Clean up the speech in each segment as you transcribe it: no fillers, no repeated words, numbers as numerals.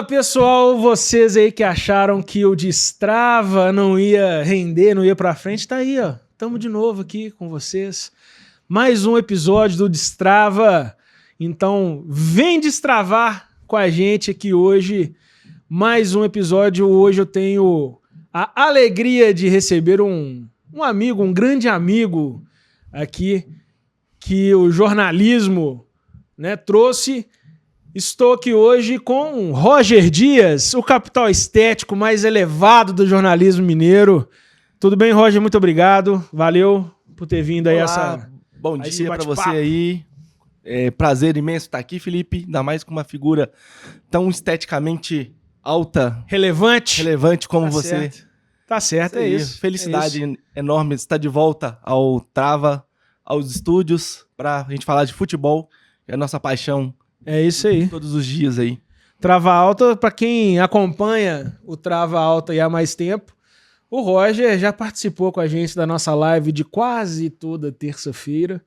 Fala pessoal, vocês aí que acharam que o Destrava não ia render, não ia pra frente, tá aí, ó. Tamo de novo aqui com vocês. Mais um episódio do Destrava. Então, vem destravar com a gente aqui hoje. Mais um episódio. Hoje eu tenho a alegria de receber um amigo, um grande amigo aqui, que o jornalismo, né, trouxe. Estou aqui hoje com Roger Dias, o capital estético mais elevado do jornalismo mineiro. Tudo bem, Roger? Muito obrigado. Valeu por ter vindo aí. Bom dia para você aí. É prazer imenso estar aqui, Felipe. Ainda mais com uma figura tão esteticamente alta, relevante como você. Certo. Tá certo, é isso. Felicidade enorme estar de volta ao Trava, aos estúdios, para a gente falar de futebol, que é a nossa paixão. É isso aí. Todos os dias aí. Trava Alta, para quem acompanha o Trava Alta há mais tempo, o Roger já participou com a gente da nossa live de quase toda terça-feira,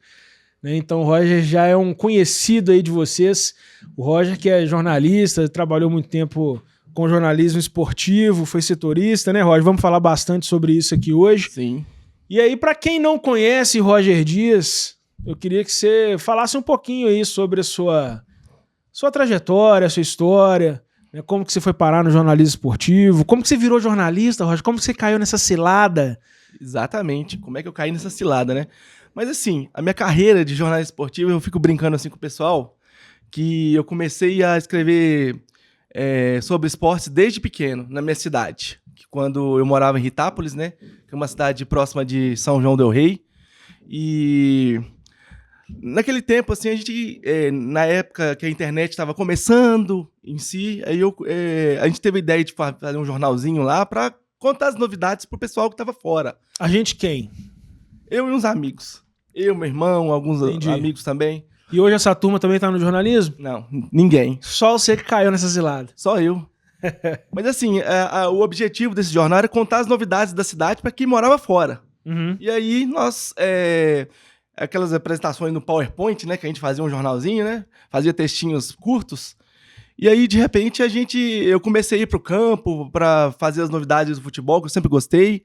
né? Então o Roger já é um conhecido aí de vocês. O Roger, que é jornalista, trabalhou muito tempo com jornalismo esportivo, foi setorista, né, Roger? Vamos falar bastante sobre isso aqui hoje. Sim. E aí, para quem não conhece Roger Dias, eu queria que você falasse um pouquinho aí sobre a sua trajetória, a sua história, né? Como que você foi parar no jornalismo esportivo, como que você virou jornalista, Roger, como que você caiu nessa cilada? Exatamente, como é que eu caí nessa cilada, né? Mas assim, a minha carreira de jornalista esportivo, eu fico brincando assim com o pessoal, que eu comecei a escrever sobre esportes desde pequeno, na minha cidade. Quando eu morava em Itápolis, né? Que é uma cidade próxima de São João del Rei. E naquele tempo, assim, a gente, na época que a internet estava começando em si, aí a gente teve a ideia de fazer um jornalzinho lá para contar as novidades pro pessoal que estava fora. A gente quem? Eu e uns amigos. Eu, meu irmão, alguns amigos também. E hoje essa turma também tá no jornalismo? Não, ninguém. Só você que caiu nessa cilada. Só eu. Mas assim, o objetivo desse jornal era contar as novidades da cidade para quem morava fora. Uhum. E aí nós... aquelas apresentações no PowerPoint, né, que a gente fazia um jornalzinho, né, fazia textinhos curtos, e aí, de repente, eu comecei a ir pro campo para fazer as novidades do futebol, que eu sempre gostei.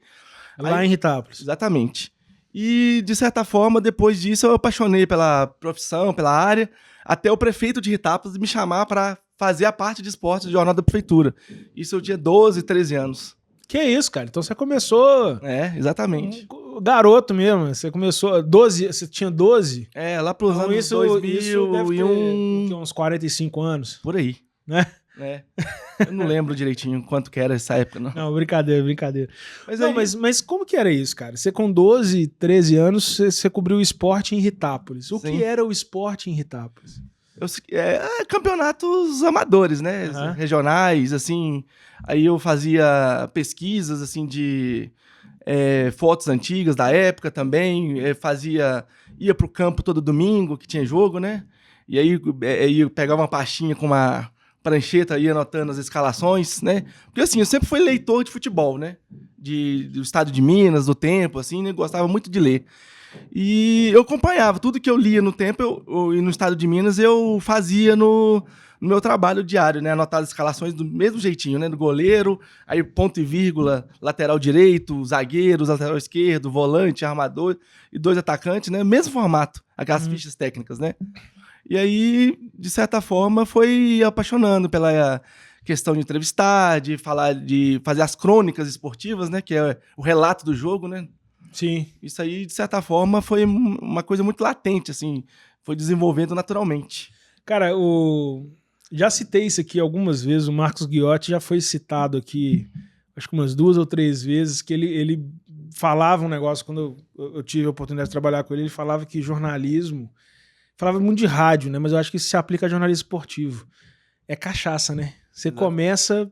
Lá em Itápolis. Exatamente. E, de certa forma, depois disso, eu apaixonei pela profissão, pela área, até o prefeito de Itápolis me chamar para fazer a parte de esportes do jornal da prefeitura. Isso eu tinha 12, 13 anos. Que isso, cara? Então você começou... Exatamente. Garoto mesmo, você começou 12, você tinha 12? Lá pros então, anos 2001... uns 45 anos. Por aí. Né? Eu não lembro direitinho quanto que era essa época, não. Não, brincadeira. Mas como que era isso, cara? Você com 12, 13 anos, você cobriu o esporte em Itápolis. O Sim. que era o esporte em Itápolis? Campeonatos amadores, né? Uhum. Regionais, assim. Aí eu fazia pesquisas, assim, de fotos antigas da época também. Ia pro campo todo domingo, que tinha jogo, né? E aí eu pegava uma pastinha com uma prancheta, ia anotando as escalações, né? Porque, assim, eu sempre fui leitor de futebol, né? Do estado de Minas, do Tempo, assim, né? Gostava muito de ler. E eu acompanhava tudo que eu lia no Tempo e no estado de Minas, eu fazia no meu trabalho diário, né? Anotar as escalações do mesmo jeitinho, né? Do goleiro, aí ponto e vírgula, lateral direito, zagueiros, lateral esquerdo, volante, armador e 2 atacantes, né? Mesmo formato, aquelas fichas técnicas, né? E aí, de certa forma, foi apaixonando pela questão de entrevistar, de fazer as crônicas esportivas, né? Que é o relato do jogo, né? Sim. Isso aí, de certa forma, foi uma coisa muito latente, assim. Foi desenvolvendo naturalmente. Cara, já citei isso aqui algumas vezes, o Marcos Ghiotti já foi citado aqui, acho que umas 2 ou 3 vezes, que ele falava um negócio, quando eu tive a oportunidade de trabalhar com ele falava que jornalismo, falava muito de rádio, né? Mas eu acho que isso se aplica a jornalismo esportivo. É cachaça, né? Você Exato. Começa,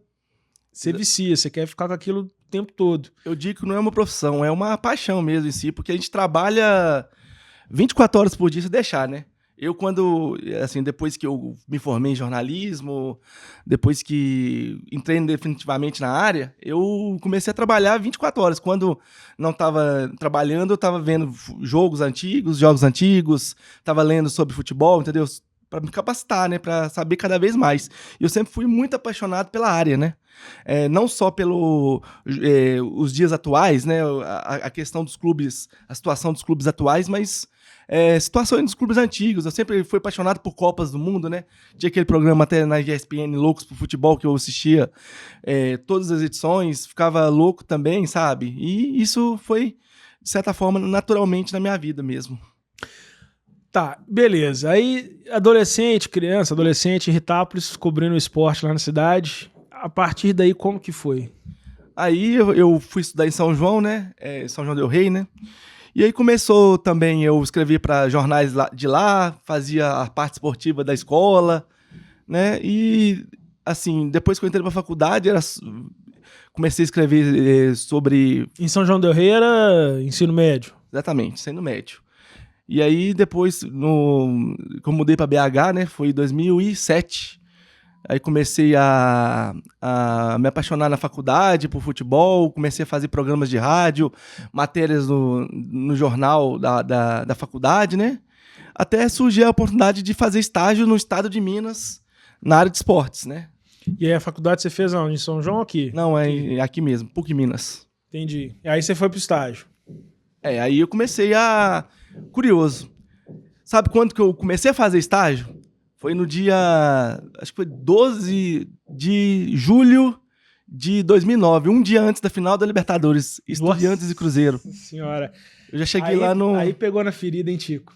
você vicia, você quer ficar com aquilo o tempo todo. Eu digo que não é uma profissão, é uma paixão mesmo em si, porque a gente trabalha 24 horas por dia se deixar, né? Eu, depois que eu me formei em jornalismo, depois que entrei definitivamente na área, eu comecei a trabalhar 24 horas. Quando não estava trabalhando, eu estava vendo jogos antigos, estava lendo sobre futebol, entendeu? me capacitar, né? Para saber cada vez mais. E eu sempre fui muito apaixonado pela área, né? Não só os dias atuais, né? A questão dos clubes, a situação dos clubes atuais, mas situações dos clubes antigos. Eu sempre fui apaixonado por Copas do Mundo, né? Tinha aquele programa até na ESPN, Loucos pro Futebol, que eu assistia todas as edições, ficava louco também, sabe? E isso foi, de certa forma, naturalmente na minha vida mesmo. Tá, beleza. Aí, criança, adolescente, em Ritápolis, cobrindo o esporte lá na cidade. A partir daí, como que foi? Aí eu fui estudar em São João, né? São João del Rei, né? E aí começou também, eu escrevi para jornais de lá, fazia a parte esportiva da escola, né? E, assim, depois que eu entrei pra faculdade, comecei a escrever sobre... Em São João del Rei era ensino médio? Exatamente, ensino médio. E aí depois, que eu mudei para BH, né? Foi em 2007. Aí comecei a me apaixonar na faculdade por futebol, comecei a fazer programas de rádio, matérias no jornal da faculdade, né? Até surgiu a oportunidade de fazer estágio no estado de Minas, na área de esportes, né? E aí a faculdade você fez onde? Em São João ou aqui? Não, aqui mesmo, PUC Minas. Entendi. E aí você foi pro estágio? Aí eu comecei Curioso. Sabe quando que eu comecei a fazer estágio? Foi no dia... Acho que foi 12 de julho de 2009. Um dia antes da final da Libertadores. Estudiantes e Cruzeiro. Nossa senhora. Eu já cheguei lá no... Aí pegou na ferida, hein, Tico?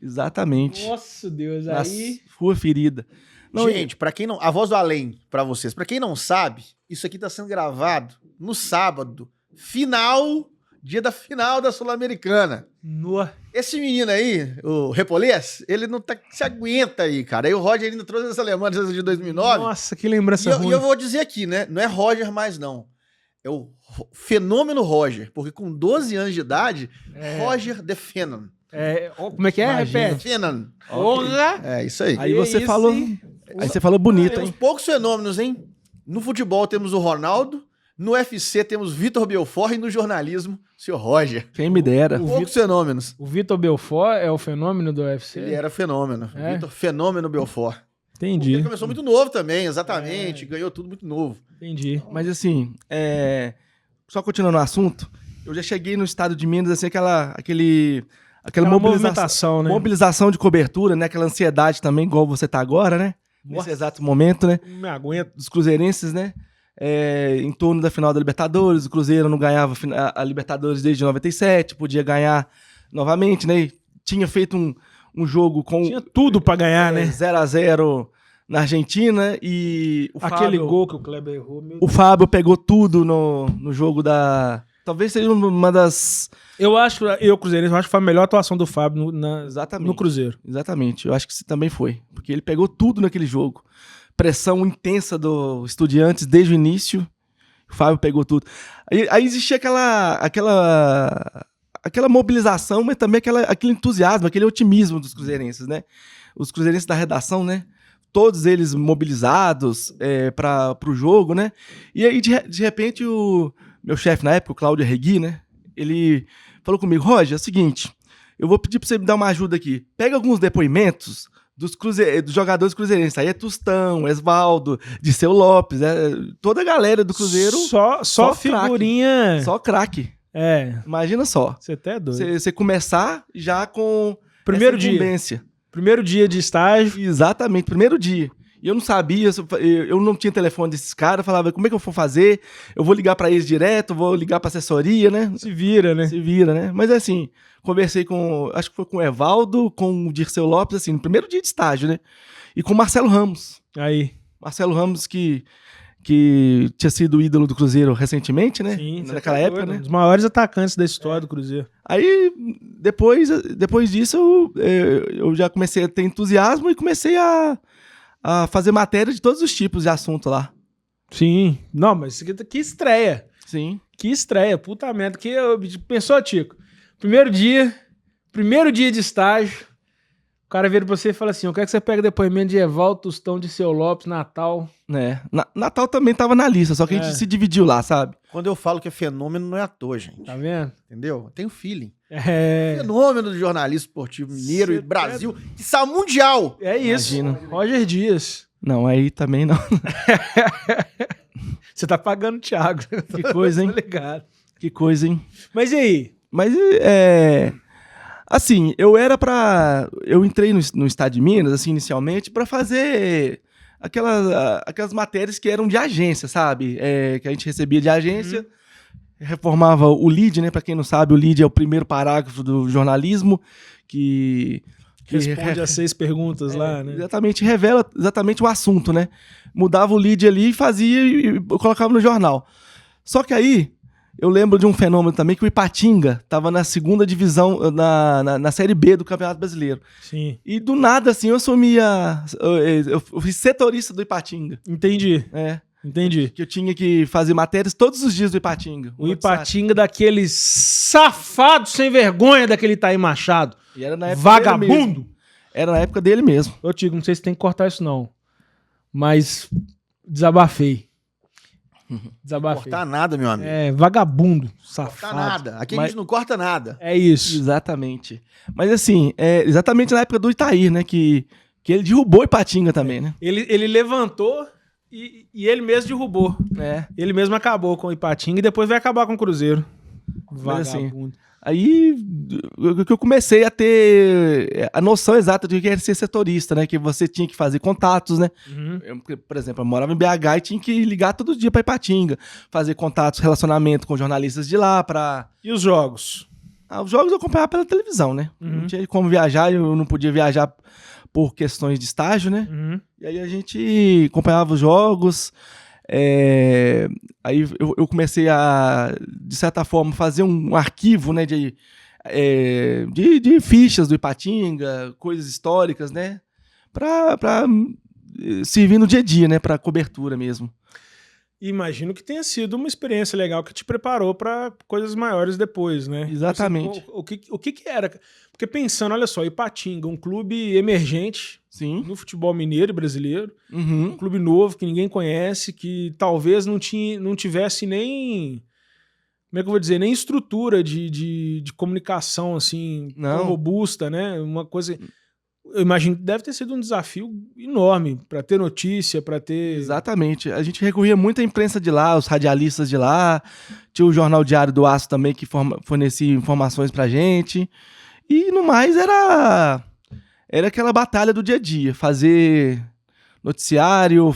Exatamente. Nossa, Deus. Na aí... sua ferida. Não, gente, pra quem não... A Voz do Além, pra vocês. Pra quem não sabe, isso aqui tá sendo gravado no sábado. Dia da final da Sul-Americana. Esse menino aí, o Repolês, ele não se aguenta aí, cara. Aí o Roger ainda trouxe essa lembrança de 2009. Nossa, que lembrança ruim. E eu vou dizer aqui, né? Não é Roger mais, não. É o fenômeno Roger. Porque com 12 anos de idade, Roger the Phenom. Como é que é? Imagina. Repete. Phenom. Porra! É isso aí. Aí você falou... Aí você falou bonito, Temos hein? poucos fenômenos, hein? No futebol temos o Ronaldo, no UFC temos Vitor Belfort e no jornalismo, o senhor Roger. Quem me dera. Poucos fenômenos. O Vitor Belfort é o fenômeno do UFC? Ele era fenômeno. É? Fenômeno Belfort. Entendi. Ele começou muito novo também, exatamente. Ganhou tudo muito novo. Entendi. Mas assim, só continuando o assunto, eu já cheguei no estado de Minas, assim, aquela movimentação, né? Mobilização de cobertura, né? Aquela ansiedade também, igual você tá agora, né? Nesse exato momento, né? Não me aguento. Dos cruzeirenses, né? Em torno da final da Libertadores, o Cruzeiro não ganhava a Libertadores desde 97, podia ganhar novamente, né? Tinha feito um jogo com... Tinha tudo pra ganhar, né? 0-0 na Argentina e Aquele gol que o Kleber errou, meu o Fábio pegou tudo no jogo da... Talvez seja uma das... Eu acho que foi a melhor atuação do Fábio Exatamente. no Cruzeiro. Exatamente, eu acho que isso também foi. Porque ele pegou tudo naquele jogo. Pressão intensa do Estudiantes desde o início. O Fábio pegou tudo. Aí existia aquela mobilização, mas também aquele entusiasmo, aquele otimismo dos cruzeirenses, né? Os cruzeirenses da redação, né? Todos eles mobilizados para o jogo, né? E aí, de repente, o meu chefe na época, o Cláudio Regui, né? Ele falou comigo, Roger, é o seguinte, eu vou pedir para você me dar uma ajuda aqui. Pega alguns depoimentos dos jogadores cruzeirenses. Aí é Tostão, Esvaldo, Disseu Lopes, toda a galera do Cruzeiro. Só figurinha. Só craque. Imagina só. Você até é doido. Você começar já com primeiro essa incumbência. Primeiro dia de estágio. Exatamente, primeiro dia. E eu não sabia, eu não tinha telefone desses caras, eu falava, como é que eu vou fazer? Eu vou ligar pra eles direto, vou ligar pra assessoria, né? Se vira, né? Mas assim, conversei acho que foi com o Evaldo, com o Dirceu Lopes, assim, no primeiro dia de estágio, né? E com o Marcelo Ramos. Aí. Marcelo Ramos, que tinha sido ídolo do Cruzeiro recentemente, né? Sim, naquela época, né? Um dos maiores atacantes da história do Cruzeiro. Aí, depois disso, eu já comecei a ter entusiasmo e comecei a fazer matéria de todos os tipos de assunto lá. Sim. Não, mas que estreia. Sim. Que estreia, puta merda. Pensou, Tico? Primeiro dia de estágio, cara vira pra você e fala assim, eu quero que você pegue depoimento de Evaldo Tostão de Seu Lopes, Natal. Natal também tava na lista, só que a gente se dividiu lá, sabe? Quando eu falo que é fenômeno, não é à toa, gente. Tá vendo? Entendeu? Eu tenho feeling. É. Fenômeno do jornalismo esportivo mineiro e Brasil, que saiu mundial. É isso. Imagina. Roger Dias. Não, aí também não. Você tá pagando o Thiago. Que coisa, hein? Tô ligado. Que coisa, hein? Mas e aí? Mas, assim, eu entrei no Estado de Minas, assim, inicialmente, pra fazer aquelas matérias que eram de agência, sabe? Que a gente recebia de agência, reformava o lead, né? Pra quem não sabe, o lead é o primeiro parágrafo do jornalismo que Responde as 6 perguntas lá, né? Exatamente, revela exatamente o assunto, né? Mudava o lead ali e fazia e colocava no jornal. Só que aí, eu lembro de um fenômeno também, que o Ipatinga estava na 2ª divisão, na Série B do Campeonato Brasileiro. Sim. E do nada, assim, eu fui setorista do Ipatinga. Entendi. Entendi. Que eu tinha que fazer matérias todos os dias do Ipatinga. O Ipatinga daquele safado sem vergonha daquele Itaí Machado. E era na época vagabundo. Era na época dele mesmo. Eu digo, não sei se tem que cortar isso não. Mas desabafei. Desabafei. Cortar nada, meu amigo. Vagabundo, safado. Cortar nada. Aqui a gente não corta nada. É isso. Exatamente. Mas assim, exatamente na época do Itaí, né? Que ele derrubou o Ipatinga também, né? Ele levantou e ele mesmo derrubou. Ele mesmo acabou com o Ipatinga e depois vai acabar com o Cruzeiro. Vagabundo. Aí que eu comecei a ter a noção exata do que era ser setorista, né? Que você tinha que fazer contatos, né? Por exemplo, eu morava em BH e tinha que ligar todo dia pra Ipatinga, fazer contatos, relacionamento com jornalistas de lá pra... E os jogos? Os jogos eu acompanhava pela televisão, né? Não tinha como viajar, eu não podia viajar por questões de estágio, né? E aí a gente acompanhava os jogos... Aí eu comecei a, de certa forma, fazer um arquivo, né, de fichas do Ipatinga, coisas históricas, né, pra servir no dia a dia, né, pra cobertura mesmo. Imagino que tenha sido uma experiência legal que te preparou para coisas maiores depois, né? Exatamente. O que era? Porque pensando, olha só, Ipatinga, um clube emergente no futebol mineiro e brasileiro, um clube novo que ninguém conhece, que talvez não tivesse nem, como é que eu vou dizer, nem estrutura de comunicação assim, tão robusta, né? Uma coisa... Eu imagino que deve ter sido um desafio enorme para ter notícia, para ter... Exatamente. A gente recorria muito à imprensa de lá, os radialistas de lá. Tinha o Jornal Diário do Aço também, que fornecia informações pra gente. E, no mais, era aquela batalha do dia a dia. Fazer noticiário,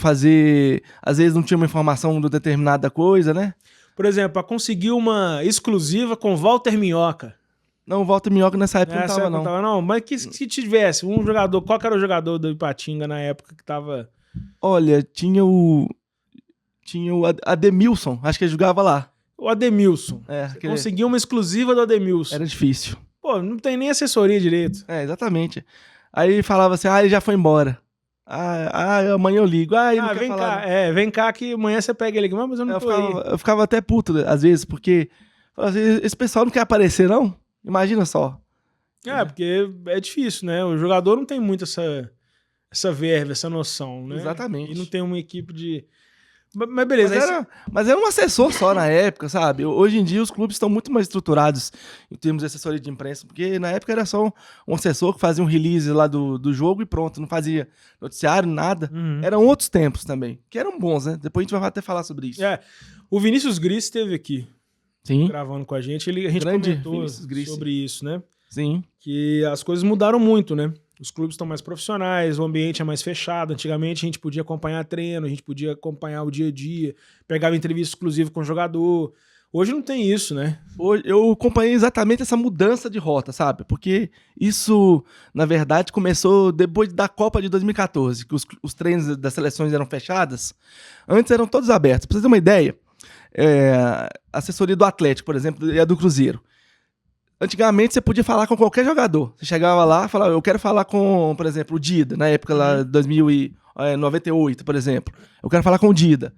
às vezes não tinha uma informação de determinada coisa, né? Por exemplo, para conseguir uma exclusiva com Walter Minhoca. Não, o Walter Minhoca nessa época não tava, não. Mas se tivesse um jogador, qual que era o jogador do Ipatinga na época que tava... Olha, tinha o Ademilson, acho que ele jogava lá. O Ademilson. Conseguiu uma exclusiva do Ademilson. Era difícil. Pô, não tem nem assessoria direito. Exatamente. Aí falava assim, ele já foi embora. Amanhã eu ligo. Ele não quer falar. Vem cá que amanhã você pega ele aqui. Mas eu não tô aí. Eu ficava até puto, às vezes, porque assim, esse pessoal não quer aparecer, não? Imagina só. Porque é difícil, né? O jogador não tem muito essa verve, essa noção, né? Exatamente. E não tem uma equipe de... Mas beleza. Mas era um assessor só na época, sabe? Hoje em dia os clubes estão muito mais estruturados em termos de assessoria de imprensa, porque na época era só um assessor que fazia um release lá do jogo e pronto, não fazia noticiário, nada. Eram outros tempos também, que eram bons, né? Depois a gente vai até falar sobre isso. O Vinícius Gris esteve aqui. Sim. Gravando com a gente. A gente comentou sobre isso, né? Sim. Que as coisas mudaram muito, né? Os clubes estão mais profissionais, o ambiente é mais fechado. Antigamente a gente podia acompanhar treino, a gente podia acompanhar o dia a dia, pegava entrevista exclusiva com o jogador. Hoje não tem isso, né? Hoje eu acompanhei exatamente essa mudança de rota, sabe? Porque isso, na verdade, começou depois da Copa de 2014, que os treinos das seleções eram fechadas. Antes eram todos abertos. Pra você ter uma ideia, a assessoria do Atlético, por exemplo, e a do Cruzeiro. Antigamente você podia falar com qualquer jogador. Você chegava lá e falava, eu quero falar com, por exemplo, o Dida, na época lá de 1998, por exemplo. Eu quero falar com o Dida.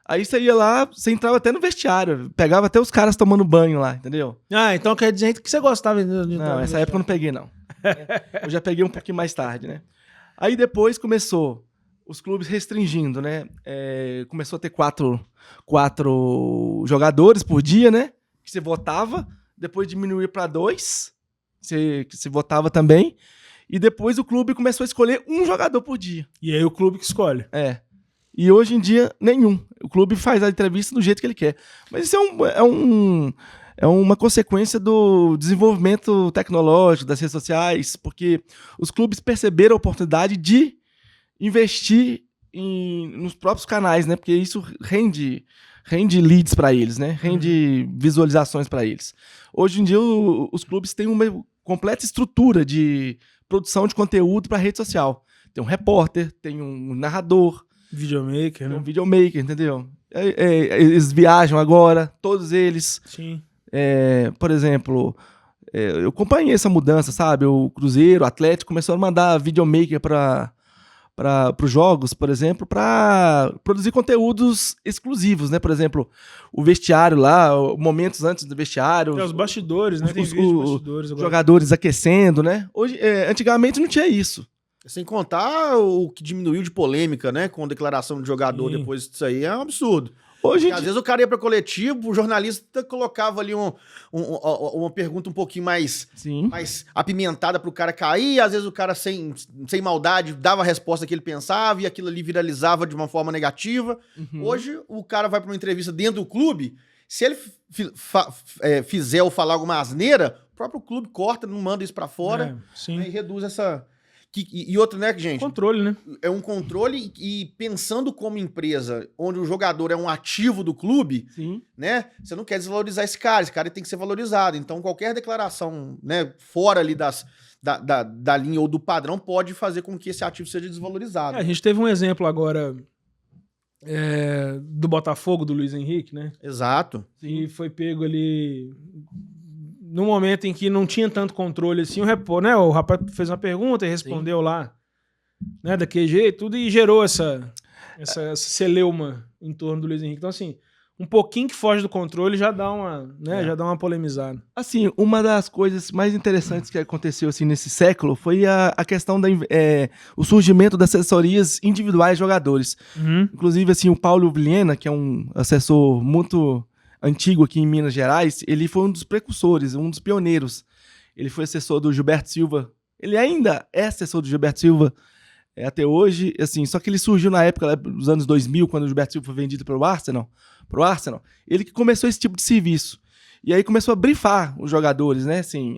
Aí você ia lá, você entrava até no vestiário, pegava até os caras tomando banho lá, entendeu? Então quer dizer que você gostava de Não, essa época eu não peguei, não. Eu já peguei um pouquinho mais tarde, né? Aí depois começou os clubes restringindo, né? Começou a ter quatro jogadores por dia, né? Que você votava, depois diminuiu para 2, que você votava também, e depois o clube começou a escolher um jogador por dia. E aí o clube que escolhe. E hoje em dia, nenhum. O clube faz a entrevista do jeito que ele quer. Mas isso é uma consequência do desenvolvimento tecnológico, das redes sociais, porque os clubes perceberam a oportunidade de investir nos próprios canais, né? Porque isso rende leads para eles, né? Rende visualizações para eles. Hoje em dia, os clubes têm uma completa estrutura de produção de conteúdo para rede social. Tem um repórter, tem um narrador, videomaker, né? Um videomaker, entendeu? Eles viajam agora, todos eles. Sim. Por exemplo, eu acompanhei essa mudança, sabe? O Cruzeiro, o Atlético começou a mandar videomaker para os jogos, por exemplo, para produzir conteúdos exclusivos, né? Por exemplo, o vestiário lá, momentos antes do vestiário. Os bastidores, né? Tem vídeo de bastidores agora. Jogadores aquecendo, né? Hoje, antigamente não tinha isso. Sem contar o que diminuiu de polêmica, né? Com declaração de jogador depois disso aí, é um absurdo. Às vezes o cara ia pra coletivo, o jornalista colocava ali uma pergunta um pouquinho mais apimentada pro cara cair, às vezes o cara sem maldade dava a resposta que ele pensava e aquilo ali viralizava de uma forma negativa. Hoje o cara vai pra uma entrevista dentro do clube, se ele fizer ou falar alguma asneira, o próprio clube corta, não manda isso pra fora, né, e reduz essa... E outra, né, gente? Controle, né? É um controle e pensando como empresa, onde o jogador é um ativo do clube, né? Você não quer desvalorizar esse cara tem que ser valorizado. Então, qualquer declaração, né, fora ali da linha ou do padrão pode fazer com que esse ativo seja desvalorizado. A gente teve um exemplo agora do Botafogo, do Luiz Henrique, né? Exato. E foi pego ali... No momento em que não tinha tanto controle assim, o rapaz fez uma pergunta e respondeu lá, né, daquele jeito, tudo, e gerou essa celeuma em torno do Luiz Henrique. Então, assim, um pouquinho que foge do controle já dá uma polemizada. Assim, uma das coisas mais interessantes que aconteceu assim, nesse século foi a questão o surgimento das assessorias individuais de jogadores. Inclusive, assim, o Paulo Vilhena, que é um assessor muito... antigo aqui em Minas Gerais, ele foi um dos precursores, um dos pioneiros. Ele foi assessor do Gilberto Silva. Ele ainda é assessor do Gilberto Silva até hoje, assim, só que ele surgiu na época dos anos 2000, quando o Gilberto Silva foi vendido pro Arsenal. Ele que começou esse tipo de serviço. E aí começou a brifar os jogadores, né? Assim,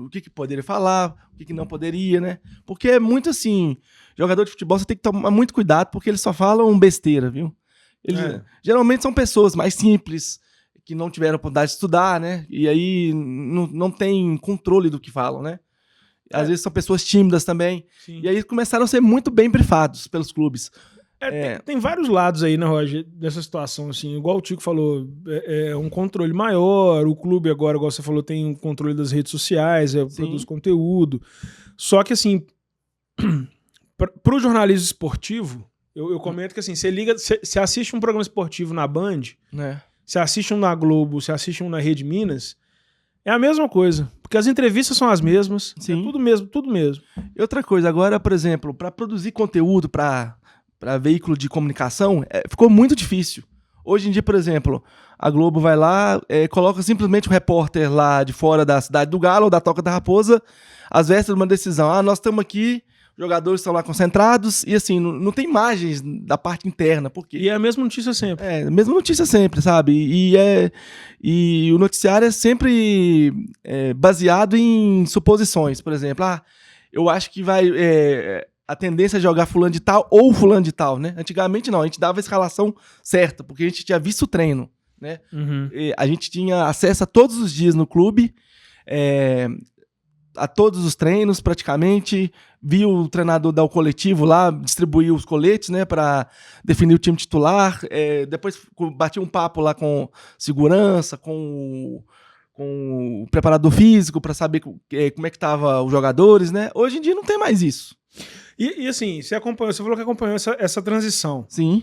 o que poderia falar, o que não poderia, né? Porque é muito assim, jogador de futebol você tem que tomar muito cuidado, porque eles só falam besteira, viu? Eles geralmente são pessoas mais simples, que não tiveram oportunidade de estudar, né? E aí não tem controle do que falam, né? Às vezes são pessoas tímidas também. Sim. E aí começaram a ser muito bem brifados pelos clubes. Tem vários lados aí, né, Roger, dessa situação, assim, igual o Tico falou, um controle maior, o clube agora, igual você falou, tem um controle das redes sociais, produz conteúdo. Só que, assim, pro jornalismo esportivo, eu comento que, assim, você assiste um programa esportivo na Band... Você assiste um na Globo, você assiste um na Rede Minas, é a mesma coisa. Porque as entrevistas são as mesmas. É tudo mesmo. E outra coisa, agora, por exemplo, para produzir conteúdo para veículo de comunicação, ficou muito difícil. Hoje em dia, por exemplo, a Globo vai lá, coloca simplesmente o repórter lá de fora da Cidade do Galo ou da Toca da Raposa, às vésperas de uma decisão. Nós estamos aqui... Jogadores estão lá concentrados e, assim, não tem imagens da parte interna. Porque... E é a mesma notícia sempre. A mesma notícia sempre, sabe? E o noticiário é sempre baseado em suposições. Por exemplo, eu acho que vai... a tendência é jogar fulano de tal ou fulano de tal, né? Antigamente não, a gente dava a escalação certa, porque a gente tinha visto o treino, né? A gente tinha acesso a todos os dias no clube, a todos os treinos praticamente, viu o treinador dar o coletivo lá, distribuir os coletes, né, para definir o time titular, depois batia um papo lá com segurança, com o preparador físico para saber como é que estavam os jogadores, né? Hoje em dia não tem mais isso. E assim, você falou que acompanhou essa transição. Sim.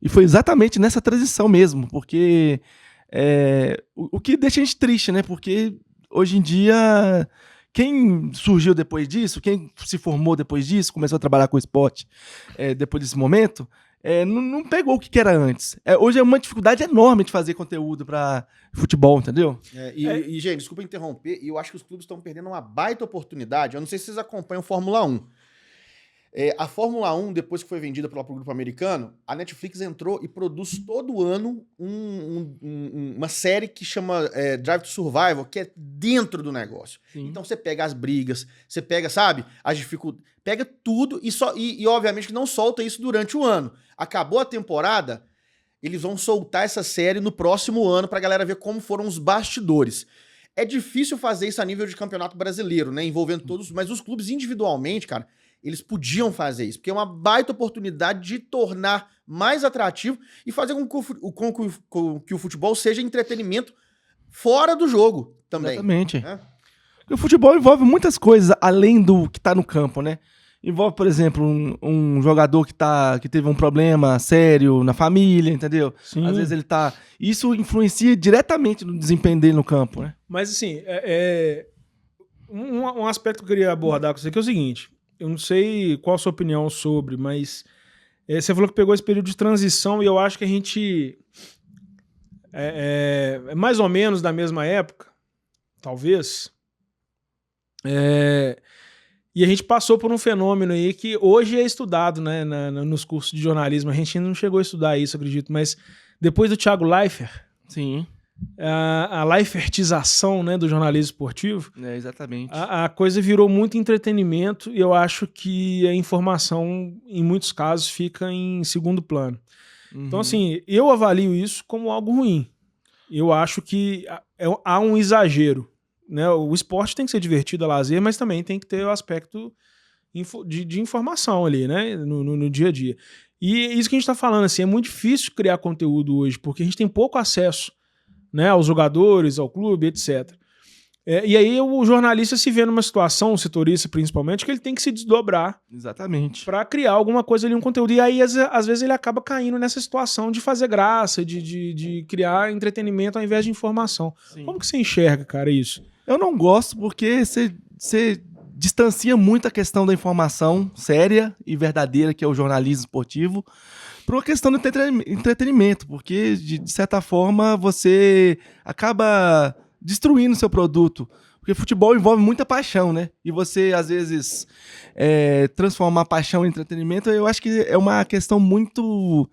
E foi exatamente nessa transição mesmo, porque o que deixa a gente triste, né? Porque hoje em dia, quem surgiu depois disso, quem se formou depois disso, começou a trabalhar com o esporte depois desse momento, não pegou o que era antes. Hoje é uma dificuldade enorme de fazer conteúdo para futebol, entendeu? E, gente, desculpa interromper, e eu acho que os clubes estão perdendo uma baita oportunidade. Eu não sei se vocês acompanham Fórmula 1. A Fórmula 1, depois que foi vendida pelo grupo americano, a Netflix entrou e produz todo ano uma série que chama Drive to Survival, que é dentro do negócio. Sim. Então você pega as brigas, você pega, sabe, as dificuldades, pega tudo e obviamente que não solta isso durante o ano. Acabou a temporada, eles vão soltar essa série no próximo ano pra galera ver como foram os bastidores. É difícil fazer isso a nível de campeonato brasileiro, né, envolvendo todos, mas os clubes individualmente, cara, eles podiam fazer isso, porque é uma baita oportunidade de tornar mais atrativo e fazer com que o futebol seja entretenimento fora do jogo também. Exatamente. O futebol envolve muitas coisas além do que tá no campo, né? Envolve, por exemplo, um jogador que teve um problema sério na família, entendeu? Sim. Às vezes ele tá... Isso influencia diretamente no desempenho dele no campo, né? Mas, assim, um aspecto que eu queria abordar com você que é o seguinte... Eu não sei qual a sua opinião sobre, mas você falou que pegou esse período de transição e eu acho que a gente é mais ou menos da mesma época, talvez, e a gente passou por um fenômeno aí que hoje é estudado, né, nos cursos de jornalismo. A gente ainda não chegou a estudar isso, acredito, mas depois do Thiago Leifert, sim, a Leifertização, né, do jornalismo esportivo, exatamente. A coisa virou muito entretenimento e eu acho que a informação, em muitos casos, fica em segundo plano. Uhum. Então, assim, eu avalio isso como algo ruim. Eu acho que há um exagero, né? O esporte tem que ser divertido, a lazer, mas também tem que ter o aspecto de informação ali, né, no dia a dia. E isso que a gente está falando, assim, é muito difícil criar conteúdo hoje, porque a gente tem pouco acesso, né, aos jogadores, ao clube, etc. E aí o jornalista se vê numa situação, o setorista principalmente, que ele tem que se desdobrar. Exatamente. Para criar alguma coisa ali, um conteúdo. E aí, às vezes, ele acaba caindo nessa situação de fazer graça, de criar entretenimento ao invés de informação. Sim. Como que você enxerga, cara, isso? Eu não gosto porque você distancia muito a questão da informação séria e verdadeira, que é o jornalismo esportivo, para uma questão do entretenimento, porque, de certa forma, você acaba destruindo o seu produto. Porque futebol envolve muita paixão, né? E você, às vezes, transformar a paixão em entretenimento, eu acho que é uma questão muito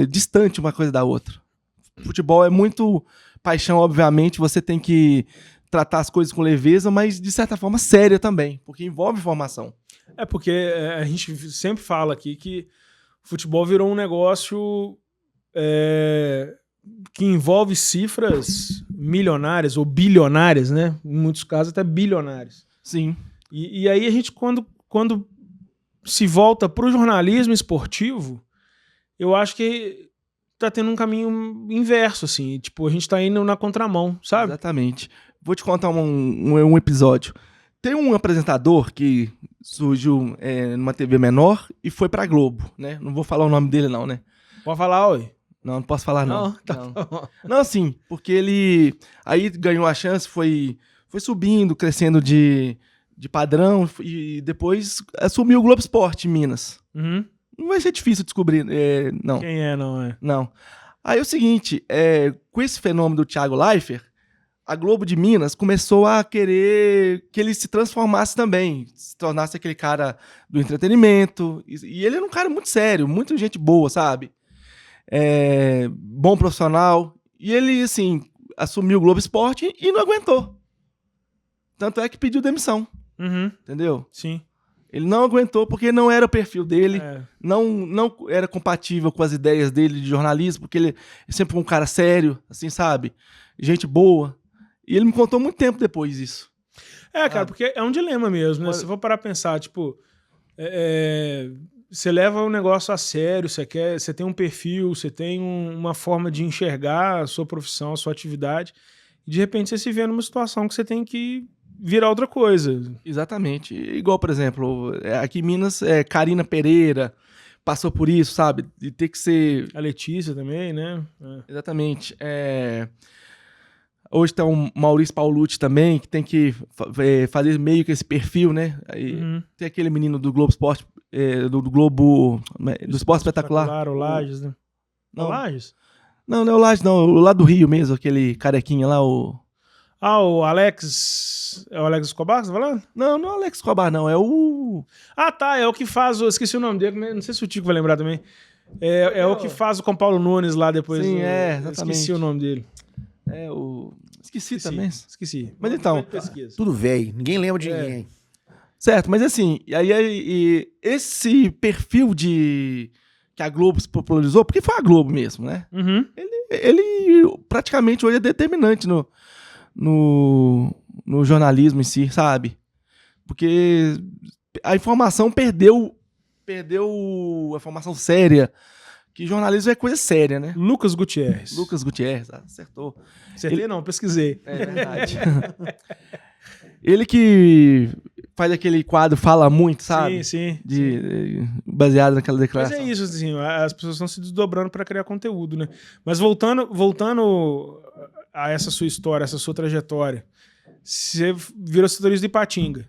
distante uma coisa da outra. Futebol é muito paixão, obviamente, você tem que tratar as coisas com leveza, mas, de certa forma, séria também, porque envolve informação. Porque a gente sempre fala aqui que futebol virou um negócio que envolve cifras milionárias ou bilionárias, né? Em muitos casos até bilionárias. Sim. E aí a gente, quando se volta para o jornalismo esportivo, eu acho que tá tendo um caminho inverso, assim. Tipo, a gente tá indo na contramão, sabe? Exatamente. Vou te contar um episódio. Tem um apresentador que surgiu numa TV menor e foi pra Globo, né? Não vou falar o nome dele, não, né? Pode falar, oi? Não posso falar, não. Não. Não, assim, porque ele aí ganhou a chance, foi subindo, crescendo de padrão e depois assumiu o Globo Esporte em Minas. Uhum. Não vai ser difícil descobrir, não. Quem é, não é? Não. Aí é o seguinte, com esse fenômeno do Thiago Leifert, a Globo de Minas começou a querer que ele se transformasse também, se tornasse aquele cara do entretenimento. E ele era um cara muito sério, muita gente boa, sabe? Bom profissional. E ele, assim, assumiu o Globo Esporte e não aguentou. Tanto é que pediu demissão. Uhum. Entendeu? Sim. Ele não aguentou porque não era o perfil dele, não era compatível com as ideias dele de jornalismo, porque ele sempre foi um cara sério, assim, sabe? Gente boa. E ele me contou muito tempo depois disso. Cara, porque é um dilema mesmo, né? Se for parar pra pensar, tipo, você leva o negócio a sério, você tem um perfil, você tem uma forma de enxergar a sua profissão, a sua atividade, e de repente você se vê numa situação que você tem que virar outra coisa. Exatamente. Igual, por exemplo, aqui em Minas, Karina Pereira passou por isso, sabe? De ter que ser... A Letícia também, né? Exatamente. Hoje tem um Maurício Paulucci também, que tem que fazer meio que esse perfil, né? Aí tem aquele menino do Globo Esporte, do Globo... Do Esporte Espetacular. O Lages, né? Não. O Lages? Não é o Lages, não. O lá do Rio mesmo, aquele carequinha lá, o... o Alex... É o Alex Escobar que você tá falando? Não é o Alex Escobar, não. É o... Ah, tá. É o que faz... Esqueci o nome dele. Não sei se o Tico vai lembrar também. É o que faz o com Paulo Nunes lá depois. Sim, exatamente. Esqueci o nome dele. Esqueci também. Esqueci. Mas então... Tudo velho. Ninguém lembra de ninguém. Certo, mas assim... E esse perfil que a Globo se popularizou, porque foi a Globo mesmo, né? Ele praticamente hoje é determinante no jornalismo em si, sabe? Porque a informação perdeu a informação séria, que jornalismo é coisa séria, né? Lucas Gutierrez, acertou. Acertei não, pesquisei. É verdade. Ele que faz aquele quadro Fala Muito, sabe? Sim. Baseado naquela declaração. Mas é isso, assim, as pessoas estão se desdobrando para criar conteúdo, né? Mas voltando a essa sua história, essa sua trajetória, você virou setorista do Ipatinga.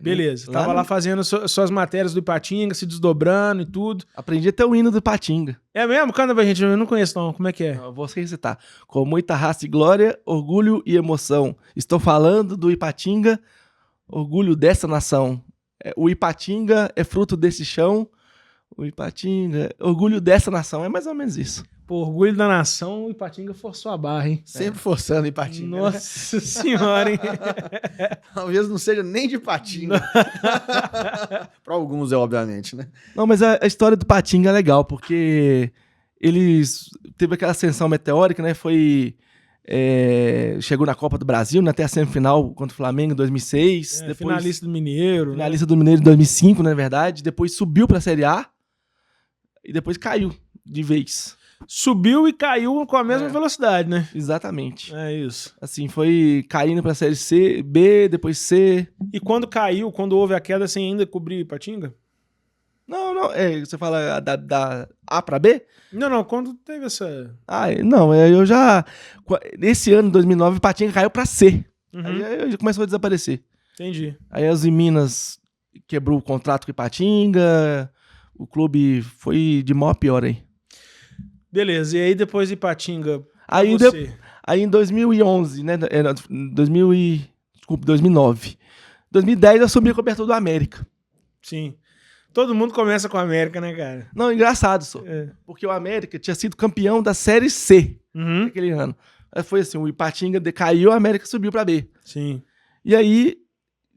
Beleza. Tava lá fazendo suas matérias do Ipatinga, se desdobrando e tudo. Aprendi até o hino do Ipatinga. É mesmo? Canta pra gente, eu não conheço não. Como é que é? Eu vou recitar. Com muita raça e glória, orgulho e emoção. Estou falando do Ipatinga, orgulho dessa nação. O Ipatinga é fruto desse chão. O Ipatinga, orgulho dessa nação. É mais ou menos isso. Por orgulho da nação, o Ipatinga forçou a barra, hein? Sempre forçando o Ipatinga. Nossa senhora, hein? Talvez não seja nem de Ipatinga. Para alguns, obviamente, né? Não, mas a história do Ipatinga é legal, porque eles teve aquela ascensão meteórica, né? Chegou na Copa do Brasil, né? Até a semifinal contra o Flamengo em 2006. Depois, finalista do Mineiro. Finalista do Mineiro em 2005, na verdade. Depois subiu pra Série A e depois caiu de vez. Subiu e caiu com a mesma velocidade, né? Exatamente. É isso. Assim, foi caindo pra Série C, B, depois C. E quando caiu, quando houve a queda, sem ainda cobrir Ipatinga? Não. Você fala da A pra B? Não. Quando teve essa... Não. Eu já... Nesse ano, 2009, Ipatinga caiu pra C. Aí já começou a desaparecer. Entendi. Aí as Minas quebrou o contrato com Ipatinga. O clube foi de mal a pior aí. Beleza, e aí depois de Ipatinga, aí em 2011, né? 2009. 2010 eu assumi a cobertura do América. Sim. Todo mundo começa com o América, né, cara? Não, engraçado só. Porque o América tinha sido campeão da Série C naquele ano. Aí foi assim, o Ipatinga decaiu, o América subiu pra B. Sim. E aí,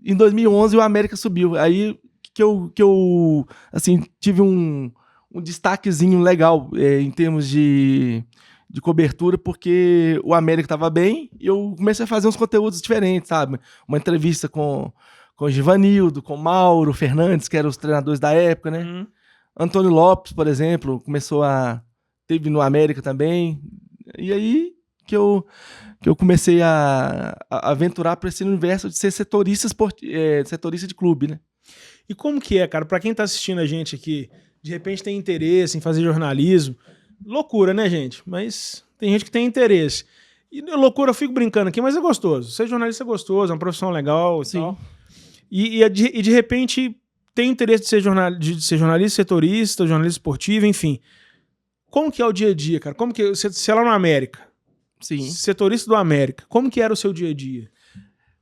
em 2011, o América subiu. Aí que eu assim, tive um destaquezinho legal em termos de cobertura, porque o América estava bem e eu comecei a fazer uns conteúdos diferentes, sabe? Uma entrevista com o Givanildo, com o Mauro Fernandes, que eram os treinadores da época, né? Antônio Lopes, por exemplo, teve no América também. E aí que eu comecei a aventurar para esse universo de ser setorista de clube, né? E como que é, cara? Para quem tá assistindo a gente aqui, de repente tem interesse em fazer jornalismo. Loucura, né, gente? Mas tem gente que tem interesse. E loucura, eu fico brincando aqui, mas é gostoso. Ser jornalista é gostoso, é uma profissão legal e tal. E de repente tem interesse de ser jornalista, setorista, jornalista esportivo, enfim. Como que é o dia a dia, cara? Como que você lá no América? Sim. Setorista do América. Como que era o seu dia a dia?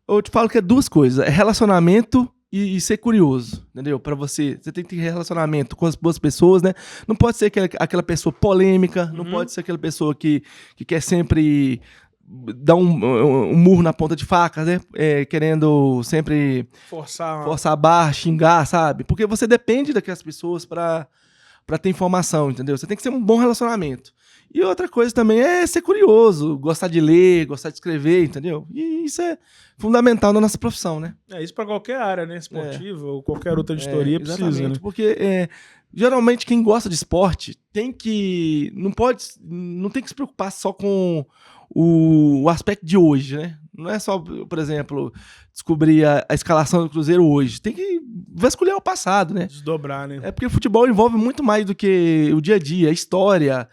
Eu te falo que é duas coisas. É relacionamento e ser curioso, entendeu? Pra você tem que ter relacionamento com as boas pessoas, né? Não pode ser aquela pessoa polêmica, não pode ser aquela pessoa que quer sempre dar um murro na ponta de faca, né? Querendo sempre forçar a barra, xingar, sabe? Porque você depende daquelas pessoas pra ter informação, entendeu? Você tem que ter um bom relacionamento. E outra coisa também é ser curioso, gostar de ler, gostar de escrever, entendeu? E isso é fundamental na nossa profissão, né? Isso para qualquer área, né? Esportiva ou qualquer outra editoria precisa, né? Porque geralmente quem gosta de esporte não tem que se preocupar só com o aspecto de hoje, né? Não é só, por exemplo, descobrir a escalação do Cruzeiro hoje. Tem que vasculhar o passado, né? Desdobrar, né? É porque o futebol envolve muito mais do que o dia a dia, a história.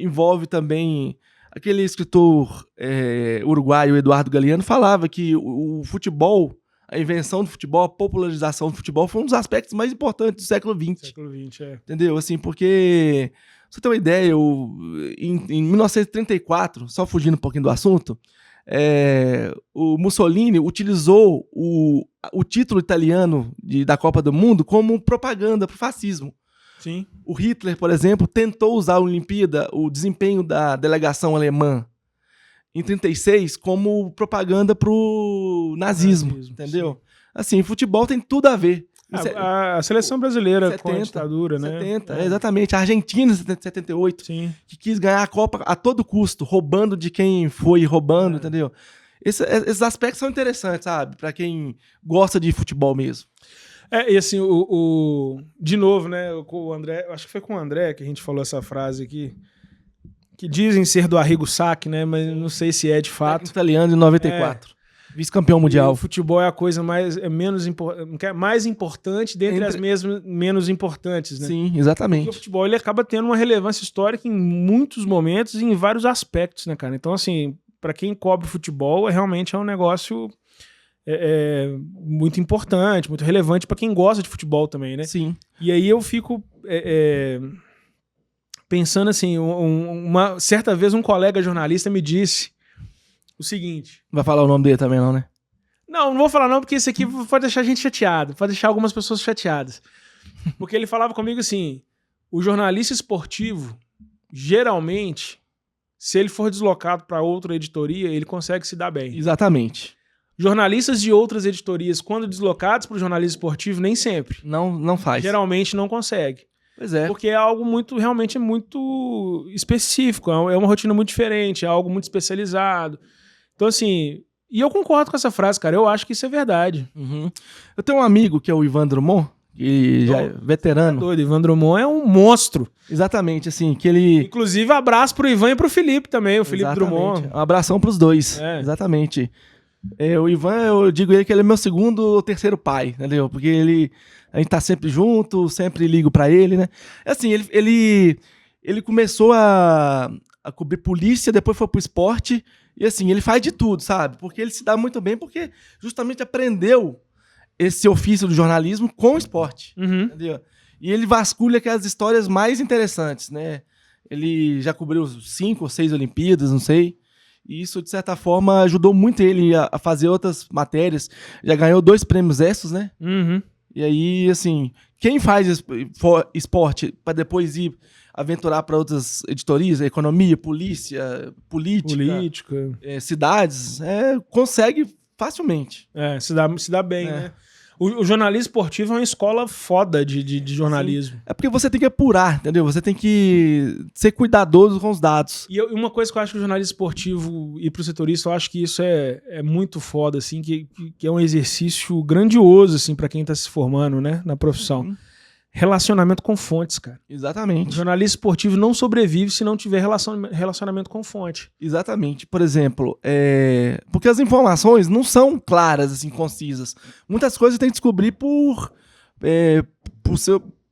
Envolve também aquele escritor uruguaio, Eduardo Galeano, falava que o futebol, a invenção do futebol, a popularização do futebol foi um dos aspectos mais importantes do século XX. Século XX, Entendeu? Assim, porque, pra você ter uma ideia, em 1934, só fugindo um pouquinho do assunto, o Mussolini utilizou o título italiano da Copa do Mundo como propaganda para o fascismo. Sim. O Hitler, por exemplo, tentou usar a Olimpíada, o desempenho da delegação alemã em 36 como propaganda para o nazismo, entendeu? Sim. Assim, futebol tem tudo a ver. A seleção brasileira 70, com a ditadura, 70, né? Exatamente. A Argentina, em 78, sim, que quis ganhar a Copa a todo custo, roubando de quem foi roubando, entendeu? Esses aspectos são interessantes, sabe? Pra quem gosta de futebol mesmo. E assim, de novo, né? O André, acho que foi com o André que a gente falou essa frase aqui, que dizem ser do Arrigo Sacchi, né? Mas não sei se é de fato. Italiano em 94. Vice-campeão mundial. O futebol é a coisa mais importante dentre as menos importantes, né? Sim, exatamente. Porque o futebol ele acaba tendo uma relevância histórica em muitos momentos e em vários aspectos, né, cara? Então, assim, para quem cobre futebol, realmente é um negócio muito importante, muito relevante para quem gosta de futebol também, né? Sim. E aí eu fico pensando assim, certa vez um colega jornalista me disse o seguinte... Vai falar o nome dele também não, né? Não vou falar não, porque isso aqui pode deixar a gente chateado, pode deixar algumas pessoas chateadas. Porque ele falava comigo assim, o jornalista esportivo, geralmente, se ele for deslocado para outra editoria, ele consegue se dar bem. Exatamente. Jornalistas de outras editorias, quando deslocados para o jornalismo esportivo, nem sempre. Não faz. Geralmente não consegue. Pois é. Porque é algo realmente muito específico, é uma rotina muito diferente, é algo muito especializado. Então, assim, e eu concordo com essa frase, cara, eu acho que isso é verdade. Uhum. Eu tenho um amigo que é o Ivan Drummond, que já é veterano. É doido, Ivan Drummond é um monstro. Exatamente, assim, que ele... Inclusive, abraço pro Ivan e pro Felipe também, o Felipe Drummond. Um abração pros dois, exatamente. O Ivan, eu digo ele que ele é meu segundo ou terceiro pai, entendeu? Porque a gente tá sempre junto, sempre ligo pra ele, né? Assim, ele começou a cobrir polícia, depois foi pro esporte, e assim, ele faz de tudo, sabe? Porque ele se dá muito bem, porque justamente aprendeu esse ofício do jornalismo com o esporte, entendeu? E ele vasculha aquelas histórias mais interessantes, né? Ele já cobriu 5 ou 6 Olimpíadas, não sei. E isso, de certa forma, ajudou muito ele a fazer outras matérias. Já ganhou 2 prêmios ESSOs, né? Uhum. E aí, assim, quem faz esporte para depois ir aventurar para outras editorias, economia, polícia, política. Cidades, consegue facilmente. Se dá bem, né? O jornalismo esportivo é uma escola foda de jornalismo. Sim. É porque você tem que apurar, entendeu? Você tem que ser cuidadoso com os dados. E uma coisa que eu acho que o jornalismo esportivo e pro setorista, eu acho que isso é muito foda, assim, que é um exercício grandioso, assim, pra quem tá se formando, né, na profissão. Uhum. Relacionamento com fontes, cara. Exatamente. O jornalismo esportivo não sobrevive se não tiver relacionamento com fonte. Exatamente. Por exemplo, porque as informações não são claras, assim, concisas. Muitas coisas você tem que descobrir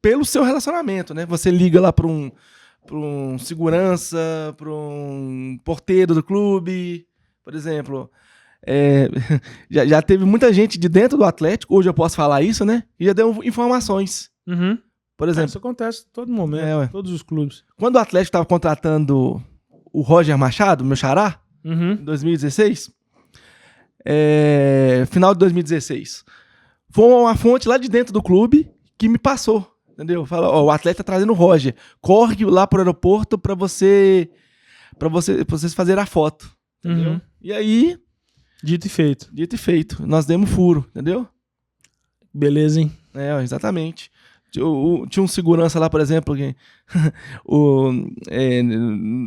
pelo seu relacionamento, né? Você liga lá para um segurança, para um porteiro do clube, por exemplo. Já teve muita gente de dentro do Atlético, hoje eu posso falar isso, né? E já deu informações. Uhum. Por exemplo, isso acontece a todo momento, todos os clubes. Quando o Atlético estava contratando o Roger Machado, meu xará, em 2016, final de 2016, foi uma fonte lá de dentro do clube que me passou, entendeu? Fala, o Atlético tá trazendo o Roger, corre lá pro aeroporto para vocês fazerem a foto, entendeu? Uhum. E aí... Dito e feito. Nós demos furo, entendeu? Beleza, hein? Exatamente. Tinha um segurança lá, por exemplo, que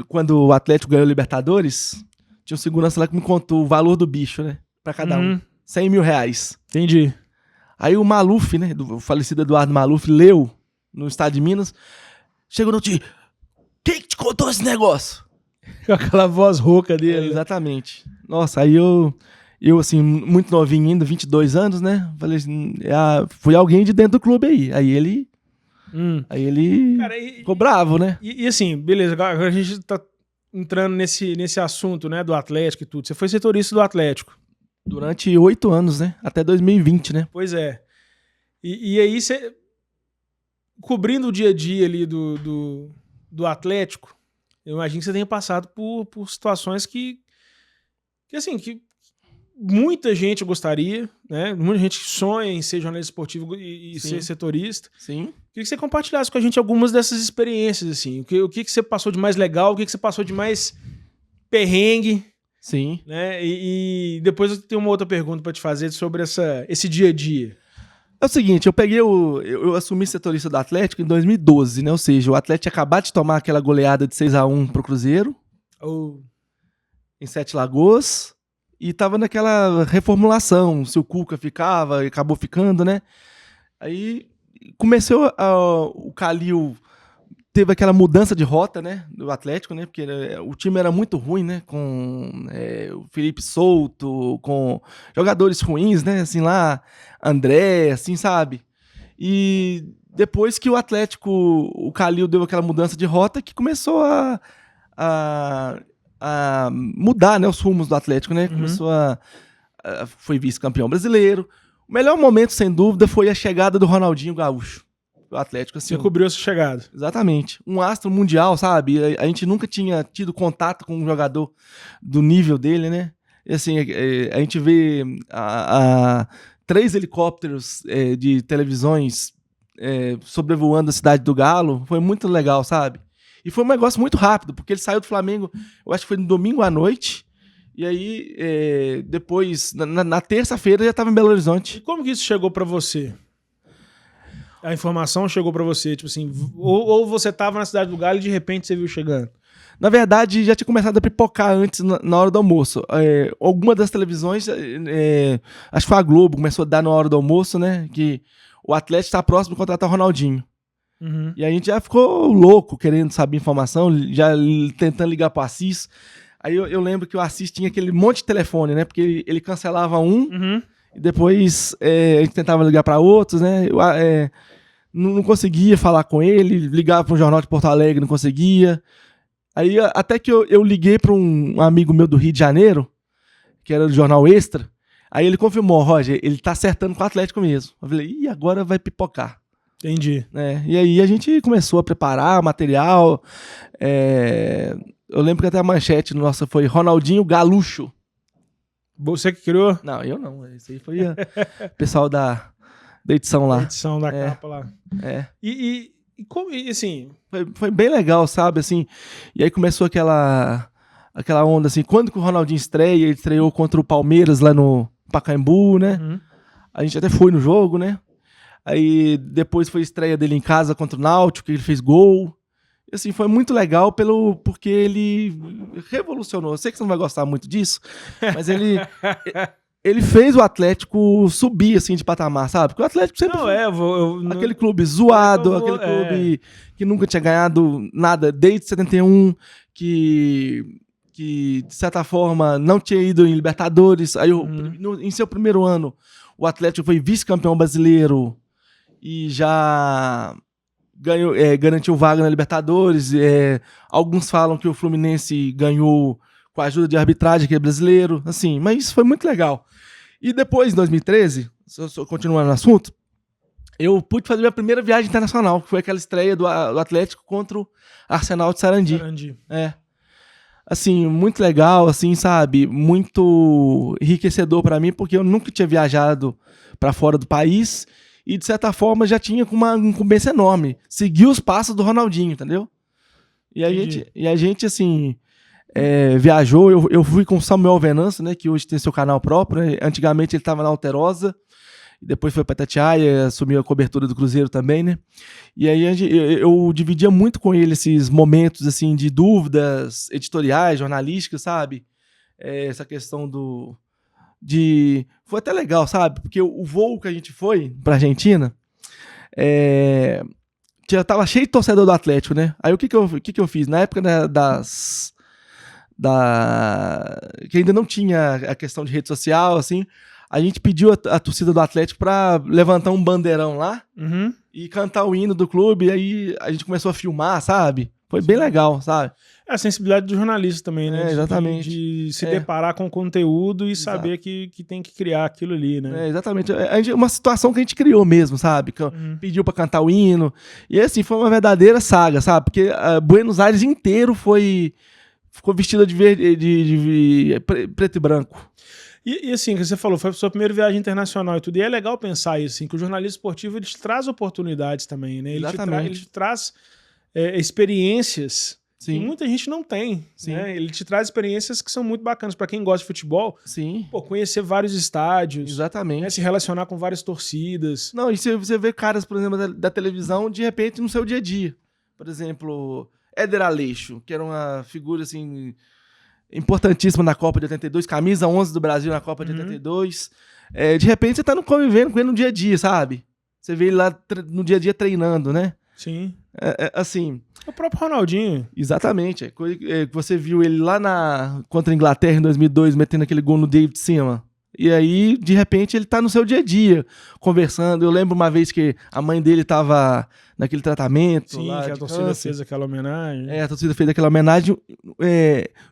quando o Atlético ganhou o Libertadores, tinha um segurança lá que me contou o valor do bicho, né? Pra cada um. 100 mil reais. Entendi. Aí o Maluf, né? O falecido Eduardo Maluf, leu no estado de Minas. Chegou no tio. Quem que te contou esse negócio? Com aquela voz rouca dele. Exatamente. Nossa, aí eu assim, muito novinho ainda, 22 anos, né? Falei assim, foi alguém de dentro do clube aí. Aí ele Cara, ficou bravo, né? E assim, beleza, agora a gente tá entrando nesse assunto, né, do Atlético e tudo. Você foi setorista do Atlético. Durante 8 anos, né? Até 2020, né? Pois é. E aí você, cobrindo o dia a dia ali do Atlético, eu imagino que você tenha passado por situações que muita gente gostaria, né? Muita gente sonha em ser jornalista esportivo e ser setorista. Sim. Queria que você compartilhasse com a gente algumas dessas experiências, assim. O que você passou de mais legal, o que você passou de mais perrengue. Sim. Né? E depois eu tenho uma outra pergunta para te fazer sobre esse dia a dia. É o seguinte, eu assumi setorista do Atlético em 2012, né? Ou seja, o Atlético tinha acabado de tomar aquela goleada de 6-1 pro Cruzeiro, em Sete Lagoas, e tava naquela reformulação, se o Cuca ficava, e acabou ficando, né? Aí começou o Calil, teve aquela mudança de rota, né, do Atlético, né, porque o time era muito ruim, né, com o Felipe Souto, com jogadores ruins, né, assim lá, André, assim, sabe? E depois que o Atlético, o Calil deu aquela mudança de rota, que começou a mudar, né, os rumos do Atlético, né, começou foi vice-campeão brasileiro. O melhor momento, sem dúvida, foi a chegada do Ronaldinho Gaúcho. O Atlético, assim, você cobriu essa chegada. Exatamente. Um astro mundial, sabe? A gente nunca tinha tido contato com um jogador do nível dele, né? E, assim, a gente vê 3 helicópteros de televisões sobrevoando a cidade do Galo. Foi muito legal, sabe? E foi um negócio muito rápido, porque ele saiu do Flamengo, eu acho que foi no domingo à noite, e aí depois, na terça-feira, já estava em Belo Horizonte. E como que isso chegou para você? A informação chegou pra você, tipo assim, ou você tava na cidade do Galo e de repente você viu chegando? Na verdade, já tinha começado a pipocar antes, na hora do almoço. Alguma das televisões, acho que foi a Globo, começou a dar na hora do almoço, né, que o Atlético está próximo de contratar o Ronaldinho. Uhum. E a gente já ficou louco, querendo saber informação, já tentando ligar pro Assis. Aí eu lembro que o Assis tinha aquele monte de telefone, né, porque ele cancelava um, e depois a gente tentava ligar para outros, né, não conseguia falar com ele, ligava para um jornal de Porto Alegre, não conseguia. Aí até que eu liguei para um amigo meu do Rio de Janeiro, que era do Jornal Extra, aí ele confirmou, Roger, ele tá acertando com o Atlético mesmo. Eu falei, ih, agora vai pipocar. Entendi. E aí a gente começou a preparar material. Eu lembro que até a manchete nossa foi Ronaldinho Galucho. Você que criou? Não, eu não. Esse aí foi o pessoal da edição lá. A edição da capa lá. E assim... Foi bem legal, sabe? Assim, e aí começou aquela onda, assim, quando que o Ronaldinho estreia, ele estreou contra o Palmeiras lá no Pacaembu, né? Uhum. A gente até foi no jogo, né? Aí depois foi a estreia dele em casa contra o Náutico, que ele fez gol. E, assim, foi muito legal porque ele revolucionou. Eu sei que você não vai gostar muito disso, mas ele fez o Atlético subir, assim, de patamar, sabe? Porque o Atlético sempre aquele clube zoado, aquele clube que nunca tinha ganhado nada desde 71, que de certa forma não tinha ido em Libertadores. Aí, em seu primeiro ano, o Atlético foi vice-campeão brasileiro e já garantiu vaga na Libertadores. Alguns falam que o Fluminense ganhou com a ajuda de arbitragem, que é brasileiro, assim, mas isso foi muito legal. E depois, em 2013, continuando no assunto, eu pude fazer minha primeira viagem internacional, que foi aquela estreia do Atlético contra o Arsenal de Sarandi. Assim, muito legal, assim, sabe? Muito enriquecedor para mim, porque eu nunca tinha viajado para fora do país e, de certa forma, já tinha uma incumbência enorme. Seguir os passos do Ronaldinho, entendeu? E a gente assim... viajou, eu fui com o Samuel Venâncio, né, que hoje tem seu canal próprio, né? Antigamente ele estava na Alterosa, depois foi para Itatiaia, assumiu a cobertura do Cruzeiro também, né, e aí eu dividia muito com ele esses momentos, assim, de dúvidas editoriais, jornalísticas, sabe, essa questão foi até legal, sabe, porque o voo que a gente foi pra Argentina, já tava cheio de torcedor do Atlético, né, aí o que eu fiz? Na época, né, que ainda não tinha a questão de rede social, assim, a gente pediu a torcida do Atlético para levantar um bandeirão lá e cantar o hino do clube, e aí a gente começou a filmar, sabe? Foi bem legal, sabe? É a sensibilidade do jornalista também, né? Exatamente. De se deparar com o conteúdo e Exato. saber que tem que criar aquilo ali, né? Exatamente. Uma situação que a gente criou mesmo, sabe? Que pediu pra cantar o hino. E assim, foi uma verdadeira saga, sabe? Porque Buenos Aires inteiro ficou vestida de preto e branco. E assim, que você falou, foi a sua primeira viagem internacional e tudo. E é legal pensar isso, assim, que o jornalismo esportivo ele te traz oportunidades também, né? Ele te traz experiências que muita gente não tem. Né? Ele te traz experiências que são muito bacanas. Para quem gosta de futebol, conhecer vários estádios. Exatamente. Né? Se relacionar com várias torcidas. Não, e você vê caras, por exemplo, da televisão, de repente, no seu dia a dia. Por exemplo, Éder Aleixo, que era uma figura, assim, importantíssima na Copa de 82, camisa 11 do Brasil na Copa de 82. De repente, você tá convivendo com ele no dia a dia, sabe? Você vê ele lá no dia a dia treinando, né? Sim. Assim... O próprio Ronaldinho. Exatamente. Você viu ele lá contra a Inglaterra em 2002, metendo aquele gol no David Seaman. E aí, de repente, ele tá no seu dia a dia, conversando. Eu lembro uma vez que a mãe dele tava naquele tratamento. Sim, lá que a torcida fez aquela homenagem. A torcida fez aquela homenagem.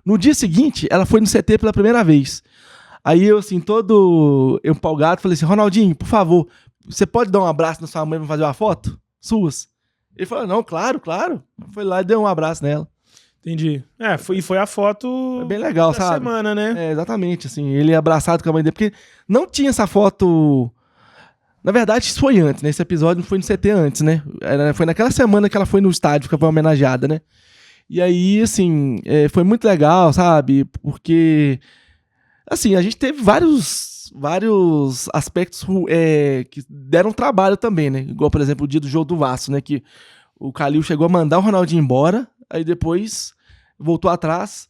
No dia seguinte, ela foi no CT pela primeira vez. Aí eu, assim, todo empolgado, falei assim, Ronaldinho, por favor, você pode dar um abraço na sua mãe pra fazer uma foto? Suas? Ele falou, não, claro. Foi lá e deu um abraço nela. Entendi. Foi a foto bem legal, da sabe? semana, né? Exatamente, assim, ele abraçado com a mãe dele, porque não tinha essa foto... Na verdade, isso foi antes, né? Esse episódio não foi no CT antes, né? Foi naquela semana que ela foi no estádio, que foi homenageada, né? E aí, assim, foi muito legal, sabe? Porque, assim, a gente teve vários aspectos que deram trabalho também, né? Igual, por exemplo, o dia do jogo do Vasco, né? Que o Calil chegou a mandar o Ronaldinho embora, aí depois voltou atrás.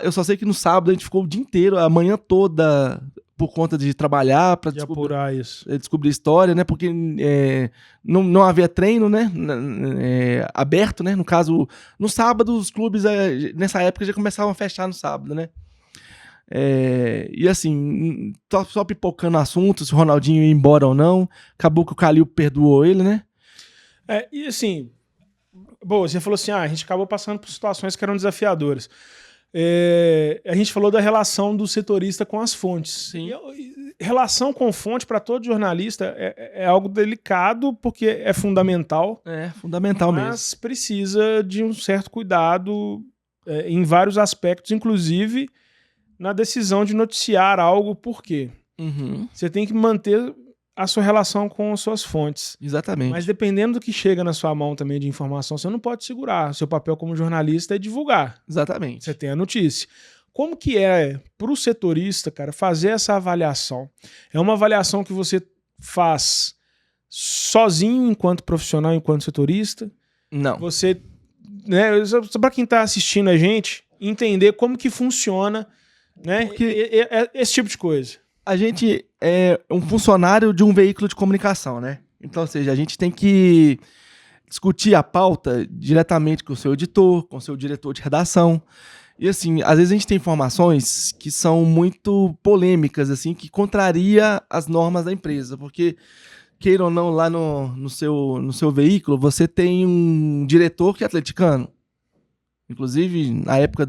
Eu só sei que no sábado a gente ficou o dia inteiro, a manhã toda, por conta de trabalhar para apurar isso. Descobrir história, né? Porque não havia treino, né? Aberto, né? No caso, no sábado, os clubes, nessa época, já começavam a fechar no sábado, né? E assim, só pipocando assunto, se o Ronaldinho ia embora ou não. Acabou que o Calil perdoou ele, né? E assim, você falou assim, a gente acabou passando por situações que eram desafiadoras. A gente falou da relação do setorista com as fontes. Sim. Relação com fonte, para todo jornalista, é algo delicado, porque é fundamental. É fundamental mesmo. Mas precisa de um certo cuidado em vários aspectos, inclusive na decisão de noticiar algo, por quê? Você tem que manter a sua relação com as suas fontes. Exatamente. Mas dependendo do que chega na sua mão também de informação, você não pode segurar. Seu papel como jornalista é divulgar. Exatamente. Você tem a notícia. Como que é para o setorista, cara, fazer essa avaliação? É uma avaliação que você faz sozinho enquanto profissional, enquanto setorista? Não. Você, né, só para quem está assistindo a gente, entender como que funciona, né, esse tipo de coisa. A gente é um funcionário de um veículo de comunicação, né? Então, ou seja, a gente tem que discutir a pauta diretamente com o seu editor, com o seu diretor de redação. E assim, às vezes a gente tem informações que são muito polêmicas, assim, que contraria as normas da empresa, porque, queira ou não, lá no seu veículo, você tem um diretor que é atleticano. Inclusive, na época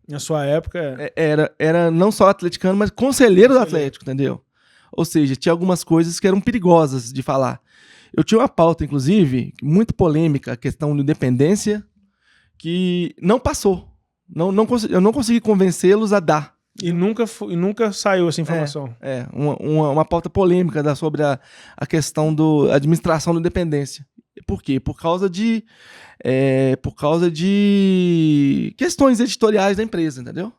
Na sua época... Era não só atleticano, mas conselheiro do Atlético, entendeu? Ou seja, tinha algumas coisas que eram perigosas de falar. Eu tinha uma pauta, inclusive, muito polêmica, a questão de independência, que não passou. Eu não consegui convencê-los a dar. E nunca saiu essa informação. Uma pauta polêmica sobre a questão da administração da independência. Por quê? Por causa de questões editoriais da empresa, entendeu?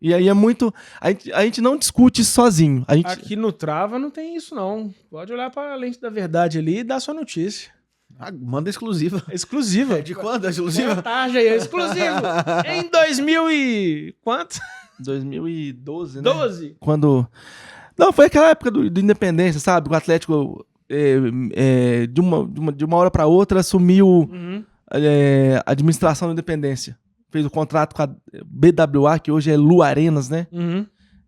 E aí é muito... A gente não discute isso sozinho. Aqui no Trava não tem isso, não. Pode olhar para a lente da verdade ali e dar sua notícia. Manda exclusiva. Exclusiva. De quando a exclusiva? Boa tarde aí, exclusivo. Em 2000 e... quanto? 2012, né? 12? Quando... Não, foi aquela época do Independência, sabe? O Atlético, de uma hora para outra, assumiu a administração da Independência. Fez o contrato com a BWA, que hoje é Lu Arenas, né?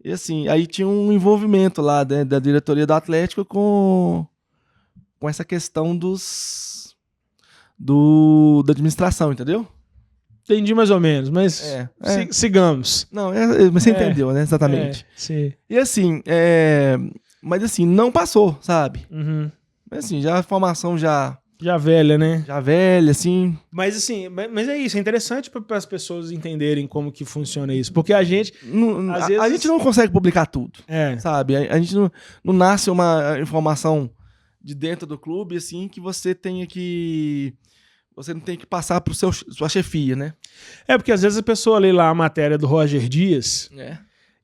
E assim, aí tinha um envolvimento lá, né, da diretoria do Atlético com essa questão dos da administração, entendeu? Entendi mais ou menos, mas sigamos. Não, mas você entendeu, né? Exatamente. Sim. E assim, mas assim, não passou, sabe? Uhum. Mas assim, já a formação já velha, né? Já velha, assim. Mas assim, mas é isso, é interessante para as pessoas entenderem como que funciona isso. Porque a gente, às vezes... A gente não consegue publicar tudo, sabe? A gente não nasce uma informação de dentro do clube, assim, que você tenha que... Você não tem que passar para sua chefia, né? Porque às vezes a pessoa lê lá a matéria do Roger Dias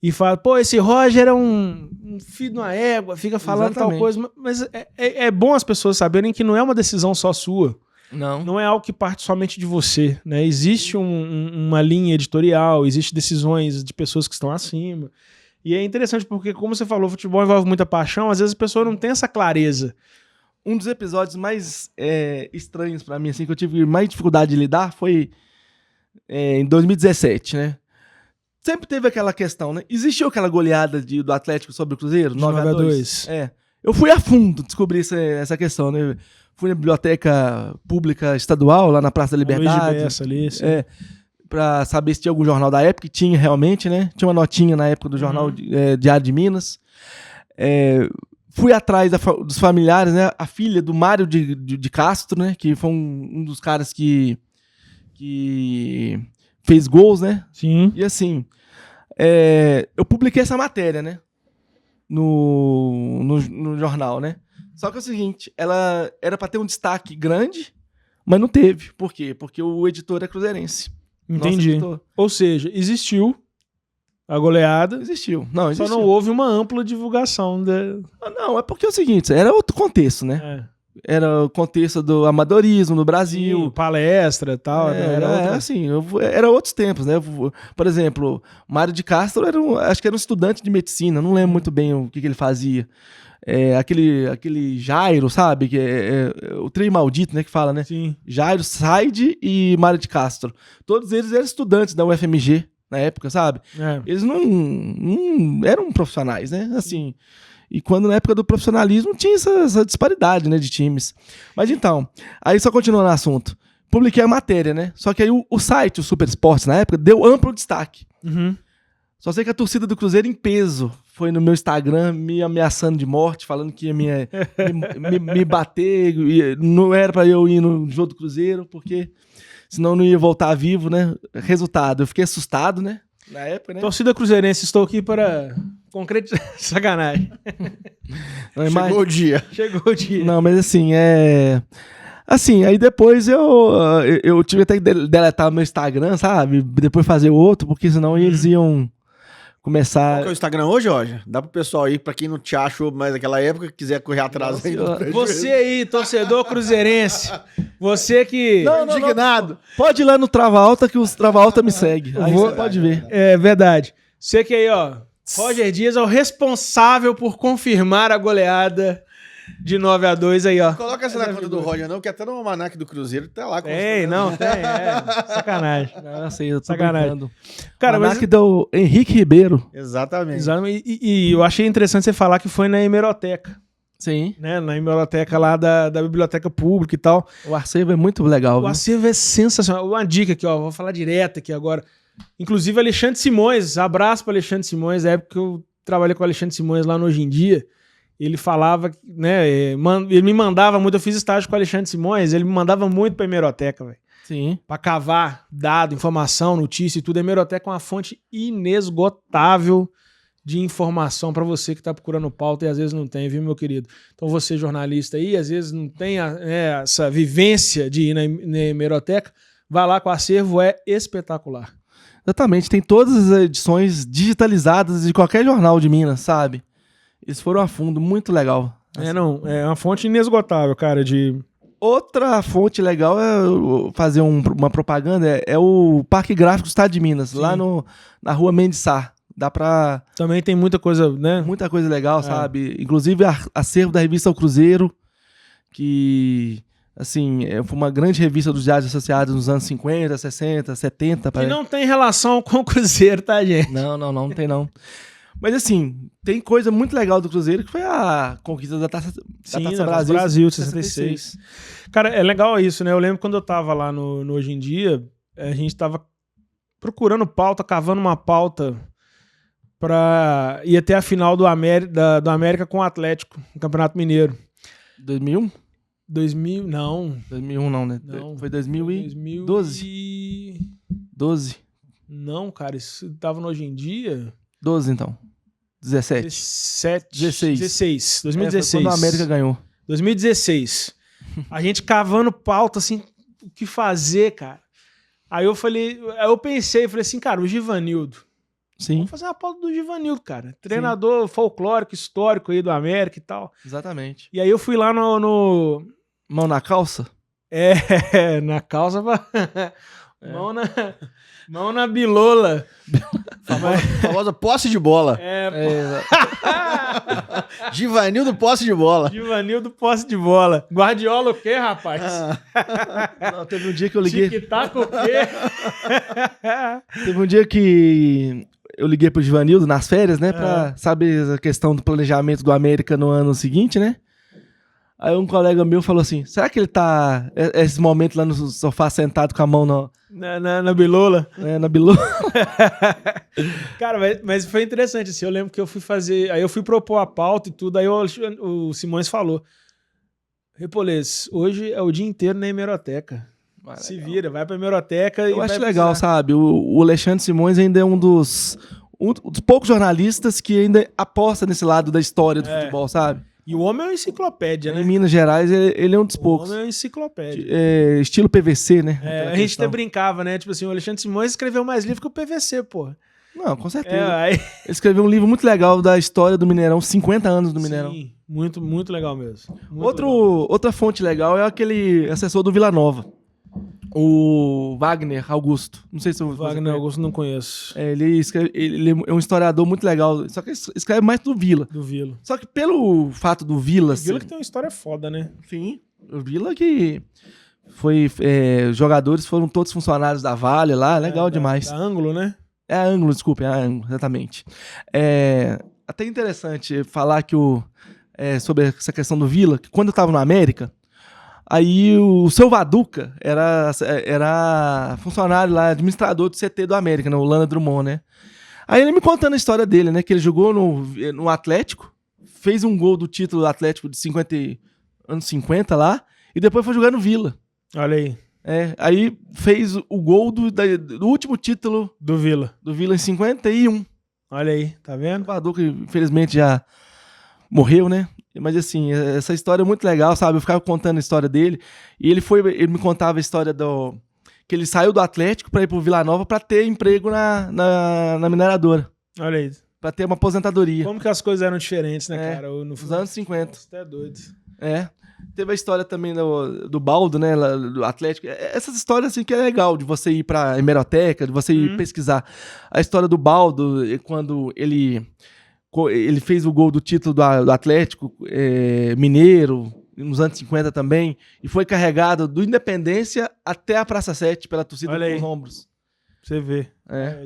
e fala, pô, esse Roger é um filho de uma égua, fica falando tal coisa. Mas é bom as pessoas saberem que não é uma decisão só sua. Não é algo que parte somente de você, né? Existe uma linha editorial, existem decisões de pessoas que estão acima. E é interessante porque, como você falou, o futebol envolve muita paixão, às vezes a pessoa não tem essa clareza. Um dos episódios mais estranhos pra mim, assim, que eu tive mais dificuldade de lidar foi em 2017, né? Sempre teve aquela questão, né? Existiu aquela goleada do Atlético sobre o Cruzeiro? 9-2. Eu fui a fundo descobrir essa questão, né? Fui na biblioteca pública estadual, lá na Praça da Liberdade. Pra saber se tinha algum jornal da época, e tinha realmente, né? Tinha uma notinha na época do jornal Diário de Minas. Fui atrás dos familiares, né? A filha do Mário de Castro, né? Que foi um dos caras que fez gols, né? Sim. E assim, eu publiquei essa matéria, né? No jornal, né? Só que é o seguinte, ela era pra ter um destaque grande, mas não teve. Por quê? Porque o editor é cruzeirense. Entendi. Ou seja, existiu a goleada. Existiu. Não, existiu. Só não houve uma ampla divulgação. Não, é porque é o seguinte, era outro contexto, né? Era o contexto do amadorismo no Brasil. Sim, palestra e tal. Era outros tempos, né? Por exemplo, Mário de Castro acho que era um estudante de medicina, não lembro muito bem o que ele fazia. Aquele Jairo, sabe? Que o trem maldito, né? Que fala, né? Sim. Jairo, Said e Mário de Castro. Todos eles eram estudantes da UFMG na época, sabe? Eles não eram profissionais, né? Assim... E quando na época do profissionalismo tinha essa disparidade, né, de times. Mas então, aí só continuando o assunto. Publiquei a matéria, né? Só que aí o site, o Super Esportes, na época, deu amplo destaque. Uhum. Só sei que a torcida do Cruzeiro em peso foi no meu Instagram me ameaçando de morte, falando que ia me bater, não era pra eu ir no jogo do Cruzeiro, porque senão não ia voltar vivo, né? Resultado, eu fiquei assustado, né? Na época, né? Torcida cruzeirense, estou aqui para concretizar. Sacanagem. Chegou o dia. Chegou o dia. Não, mas assim, Assim, aí depois eu tive até que deletar meu Instagram, sabe? Depois fazer outro, porque senão eles iam começar... Qual que é o Instagram hoje, Roger? Dá pro pessoal aí, pra quem não te achou mais naquela época, quiser correr atrás aí. Você aí, torcedor cruzeirense, você que... Não, indignado. Pode ir lá no Trava Alta, que os Trava Alta me seguem. Aí você pode ver. É verdade. Você que aí, ó, Roger Dias é o responsável por confirmar a goleada de 9-2 aí, ó. Coloca essa na conta do Roger, não, que até no almanac do Cruzeiro tá lá. Tem. Sacanagem. Não, sei, eu tô sacanagem. Brincando. Cara, almanac do Henrique Ribeiro. Exatamente. E eu achei interessante você falar que foi na hemeroteca. Sim. Né? Na hemeroteca lá da biblioteca pública e tal. O acervo é muito legal. O acervo é sensacional. Uma dica aqui, ó, vou falar direto aqui agora. Inclusive, Alexandre Simões, abraço para Alexandre Simões, na época que eu trabalhei com o Alexandre Simões lá no Hoje em Dia. Ele falava, né? Ele me mandava muito. Eu fiz estágio com o Alexandre Simões, ele me mandava muito pra hemeroteca, velho. Sim. Pra cavar dado, informação, notícia e tudo. A hemeroteca é uma fonte inesgotável de informação pra você que tá procurando pauta e às vezes não tem, viu, meu querido? Então você, jornalista aí, às vezes não tem essa vivência de ir na hemeroteca, vai lá que o acervo é espetacular. Exatamente, tem todas as edições digitalizadas de qualquer jornal de Minas, sabe? Eles foram a fundo, muito legal. Assim. É uma fonte inesgotável, cara, de... Outra fonte legal é fazer uma propaganda, é o Parque Gráfico do Estado de Minas, Sim. lá na rua Mendes Sá. Dá pra... Também tem muita coisa, né? Muita coisa legal, sabe? Inclusive acervo da revista O Cruzeiro, que... Assim, foi uma grande revista dos diários associados nos anos 50, 60, 70. E não tem relação com o Cruzeiro, tá, gente? Não tem não. Mas assim, tem coisa muito legal do Cruzeiro que foi a conquista da Taça Brasil 66. Cara, é legal isso, né? Eu lembro quando eu tava lá no Hoje em Dia, a gente tava procurando pauta, cavando uma pauta pra ir até a final do América com o Atlético, no Campeonato Mineiro. 2001? 2000, não. 2001 não, né? Não. Foi 2012. 12. Não, cara, isso tava no Hoje em Dia. 12, então. 17. 16. 2016. Foi quando a América ganhou. 2016. A gente cavando pauta, assim, o que fazer, cara. Aí eu pensei assim, cara, o Givanildo. Sim. Vamos fazer uma pauta do Givanildo, cara. Treinador folclórico, histórico aí do América e tal. Exatamente. E aí eu fui lá no... Mão na calça? Na calça. Mão na bilola. Famosa posse de bola. Givanildo posse de bola. Givanildo posse de bola. Guardiola o quê, rapaz? Não, teve um dia que eu liguei... Tic-tac o quê? Teve um dia que eu liguei pro Givanildo nas férias, né? Pra saber a questão do planejamento do América no ano seguinte, né? Aí um colega meu falou assim, será que ele tá... Esse momento lá no sofá sentado com a mão na bilola? Na bilola. Cara, mas foi interessante, assim, eu lembro que eu fui fazer... Aí eu fui propor a pauta e tudo, aí o Simões falou, Repolês, hoje é o dia inteiro na hemeroteca. Se vira, vai pra hemeroteca eu acho legal, sabe? O Alexandre Simões ainda é um dos poucos jornalistas que ainda aposta nesse lado da história do futebol, sabe? E o homem é uma enciclopédia, né? Em Minas Gerais, ele é um dos poucos. O homem é uma enciclopédia. Estilo PVC, né? A gente até brincava, né? Tipo assim, o Alexandre Simões escreveu mais livro que o PVC, porra. Não, com certeza. Ele escreveu um livro muito legal da história do Mineirão, 50 anos do Mineirão. Sim, muito, muito legal mesmo. Outra fonte legal é aquele assessor do Vila Nova. O Wagner Augusto. Não sei se o Wagner Augusto não conheço. Ele é um historiador muito legal. Só que ele escreve mais do Vila. Do Vila. Só que pelo fato do Vila... O Vila que tem uma história foda, né? Sim. O Vila que foi... jogadores foram todos funcionários da Vale lá. Legal demais. Da Ângulo, né? É a Ângulo, desculpa. É a Ângulo, exatamente. Até interessante falar que sobre essa questão do Vila, que quando eu tava no América... Aí o seu Vaduca era funcionário lá, administrador do CT do América, né? O Lana Drummond, né? Aí ele me contando a história dele, né? Que ele jogou no Atlético, fez um gol do título do Atlético de anos 50 lá, e depois foi jogar no Vila. Olha aí. Aí fez o gol do último título do Vila em 51. Olha aí, tá vendo? O Vaduca, infelizmente, já morreu, né? Mas assim, essa história é muito legal, sabe? Eu ficava contando a história dele. E ele me contava a história que ele saiu do Atlético pra ir pro Vila Nova pra ter emprego na mineradora. Olha aí. Pra ter uma aposentadoria. Como que as coisas eram diferentes, né, cara? Nos anos 50. Você é doido. Teve a história também do Baldo, né? Do Atlético. Essas histórias, assim, que é legal de você ir pra hemeroteca, de você ir pesquisar. A história do Baldo, quando ele fez o gol do título do Atlético Mineiro, nos anos 50 também, e foi carregado do Independência até a Praça 7 pela torcida com os ombros. Você vê.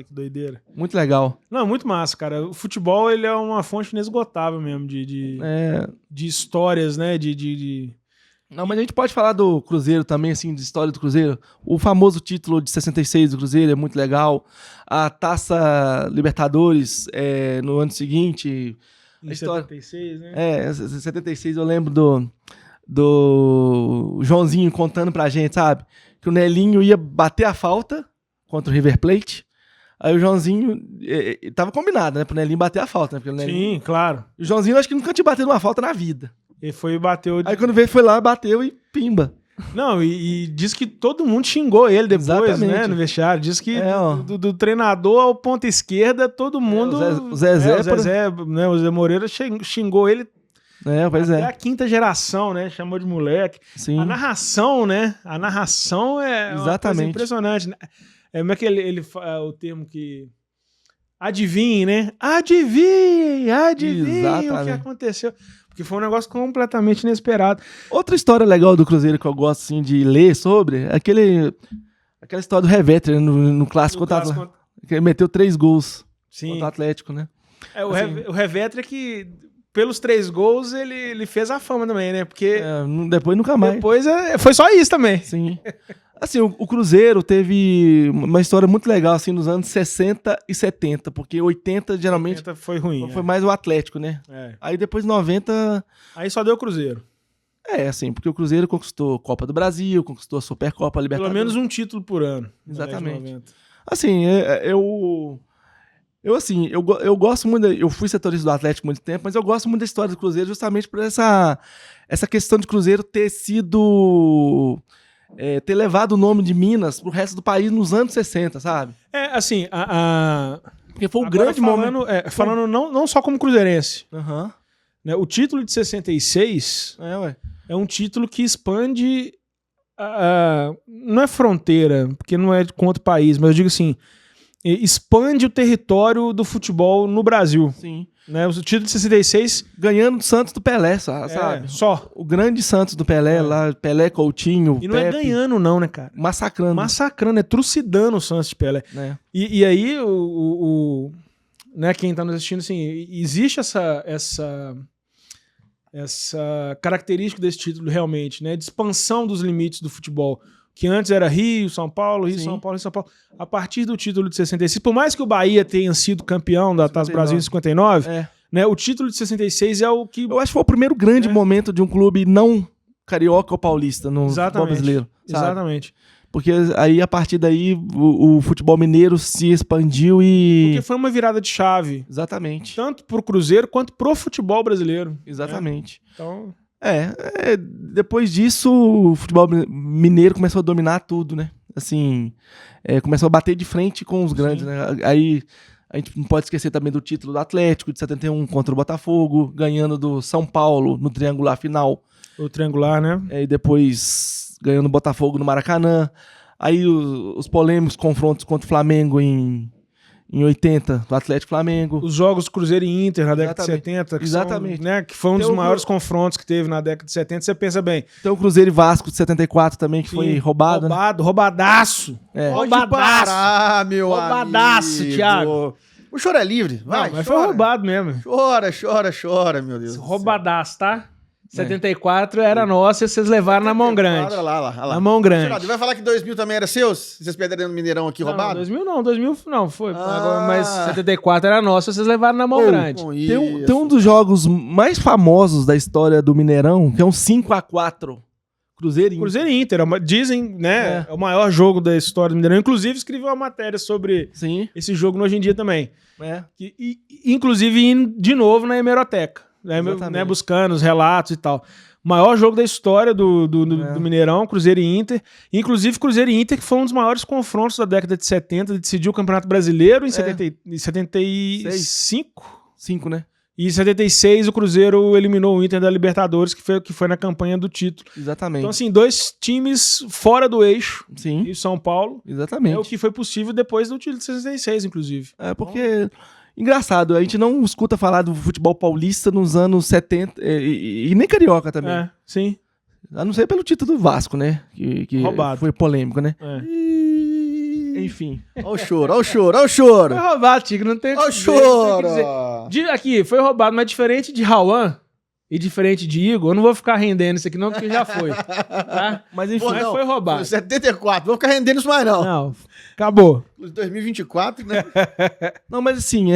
Que doideira. Muito legal. Não, muito massa, cara. O futebol, ele é uma fonte inesgotável mesmo de histórias, né? Não, mas a gente pode falar do Cruzeiro também, assim, de história do Cruzeiro. O famoso título de 66 do Cruzeiro é muito legal. A Taça Libertadores no ano seguinte. Em 76, né? 76 eu lembro do Joãozinho contando pra gente, sabe? Que o Nelinho ia bater a falta contra o River Plate. Aí o Joãozinho... tava combinado, né? Pro Nelinho bater a falta, né? Porque o Nelinho, sim, claro. O Joãozinho acho que nunca tinha batido uma falta na vida. Ele foi e bateu... Aí quando veio, foi lá, bateu e pimba. Não, e diz que todo mundo xingou ele depois, exatamente, né, no vestiário. Diz que do treinador ao ponta esquerda, todo mundo... O Zezé, né, o Zé Moreira xingou ele até a quinta geração, né? Chamou de moleque. Sim. A narração, né? A narração é uma coisa impressionante. Como é que ele o termo que... Adivinhe, né? Adivinhe o que aconteceu. Porque foi um negócio completamente inesperado. Outra história legal do Cruzeiro que eu gosto assim, de ler sobre é aquela história do Revetter no clássico contra o Atlético. Que ele meteu 3 gols contra o Atlético, né? O Revetra que, pelos 3 gols, ele fez a fama também, né? Porque depois nunca mais. Depois foi só isso também. Sim. Assim, o Cruzeiro teve uma história muito legal, assim, nos anos 60 e 70, porque 80 geralmente 80 foi ruim. Foi mais o Atlético, né? Aí depois 90... Aí só deu o Cruzeiro. Assim, porque o Cruzeiro conquistou a Copa do Brasil, conquistou a Supercopa, a Libertadores. Pelo menos um título por ano. Exatamente. Assim, eu gosto muito, eu fui setorista do Atlético há muito tempo, mas eu gosto muito da história do Cruzeiro justamente por essa questão de Cruzeiro ter sido... ter levado o nome de Minas pro resto do país nos anos 60, sabe? Assim, porque foi um grande momento. Falando não só como cruzeirense. Uhum. Né, o título de 66 é um título que expande... não é fronteira, porque não é contra o país, mas eu digo assim, expande o território do futebol no Brasil. Sim. Né, o título de 66... Ganhando do Santos do Pelé, sabe? Só. O grande Santos do Pelé lá, Pelé, Coutinho, e não Pepe, é ganhando não, né, cara? Massacrando, é trucidando o Santos de Pelé. E aí, né, quem tá nos assistindo, assim, existe essa característica desse título realmente, né, de expansão dos limites do futebol. Que antes era Rio, São Paulo, Rio, São Paulo, Rio, São Paulo. A partir do título de 66, por mais que o Bahia tenha sido campeão da Taça Brasil em 59, né, o título de 66 é o que... Eu acho que foi o primeiro grande momento de um clube não carioca ou paulista no futebol brasileiro. Sabe? Exatamente. Porque aí, a partir daí, o futebol mineiro se expandiu e... Porque foi uma virada de chave. Exatamente. Tanto pro Cruzeiro quanto pro futebol brasileiro. Exatamente. Então... depois disso, o futebol mineiro começou a dominar tudo, né? Assim, começou a bater de frente com os grandes, né? Aí a gente não pode esquecer também do título do Atlético de 71 contra o Botafogo, ganhando do São Paulo no triangular final. O triangular, né? E depois ganhando o Botafogo no Maracanã. Aí os polêmicos confrontos contra o Flamengo em 80, do Atlético Flamengo. Os jogos Cruzeiro e Inter na década de 70. Que Exatamente. São, né, que foi um dos maiores confrontos que teve na década de 70. Você pensa bem. Tem o Cruzeiro e Vasco de 74 também, que foi roubado. Roubadaço. Roubadaço, meu roubadaço, amigo. Thiago. O choro é livre, vai. Não, mas foi roubado mesmo. Chora, meu Deus. Roubadaço, tá? 74 era nossa e vocês levaram na mão grande. Olha lá. Na mão grande. Geraldo, vai falar que 2000 também era seus? Vocês perderam no Mineirão aqui roubado? 2000 não, foi. Agora, mas 74 era nossa e vocês levaram na mão grande. Tem um dos jogos mais famosos da história do Mineirão, que é um 5-4. Cruzeiro e Inter. Dizem, né? É o maior jogo da história do Mineirão. Inclusive, escrevi uma matéria sobre esse jogo no Hoje em Dia também. Inclusive, indo de novo na hemeroteca. Né, buscando os relatos e tal. O maior jogo da história do Mineirão, Cruzeiro e Inter. Inclusive, Cruzeiro e Inter, que foi um dos maiores confrontos da década de 70, decidiu o Campeonato Brasileiro em 75. 5, né? E em 76, o Cruzeiro eliminou o Inter da Libertadores, que foi na campanha do título. Exatamente. Então, assim, 2 times fora do eixo. Sim. E São Paulo. Exatamente. É o que foi possível depois do título de 66, inclusive. Porque... Engraçado, a gente não escuta falar do futebol paulista nos anos 70 e nem carioca também. Sim. A não ser pelo título do Vasco, né? Que roubado. Foi polêmico, né? Enfim. Olha o choro. Foi roubado, Tico, não tem... Olha o choro. Aqui, foi roubado, mas diferente de Rauan e diferente de Igor, eu não vou ficar rendendo isso aqui não, porque já foi. Tá? Mas enfim, foi roubado. Foi 74, não vou ficar rendendo isso mais não. Não, acabou. 2024, né? Não, mas assim,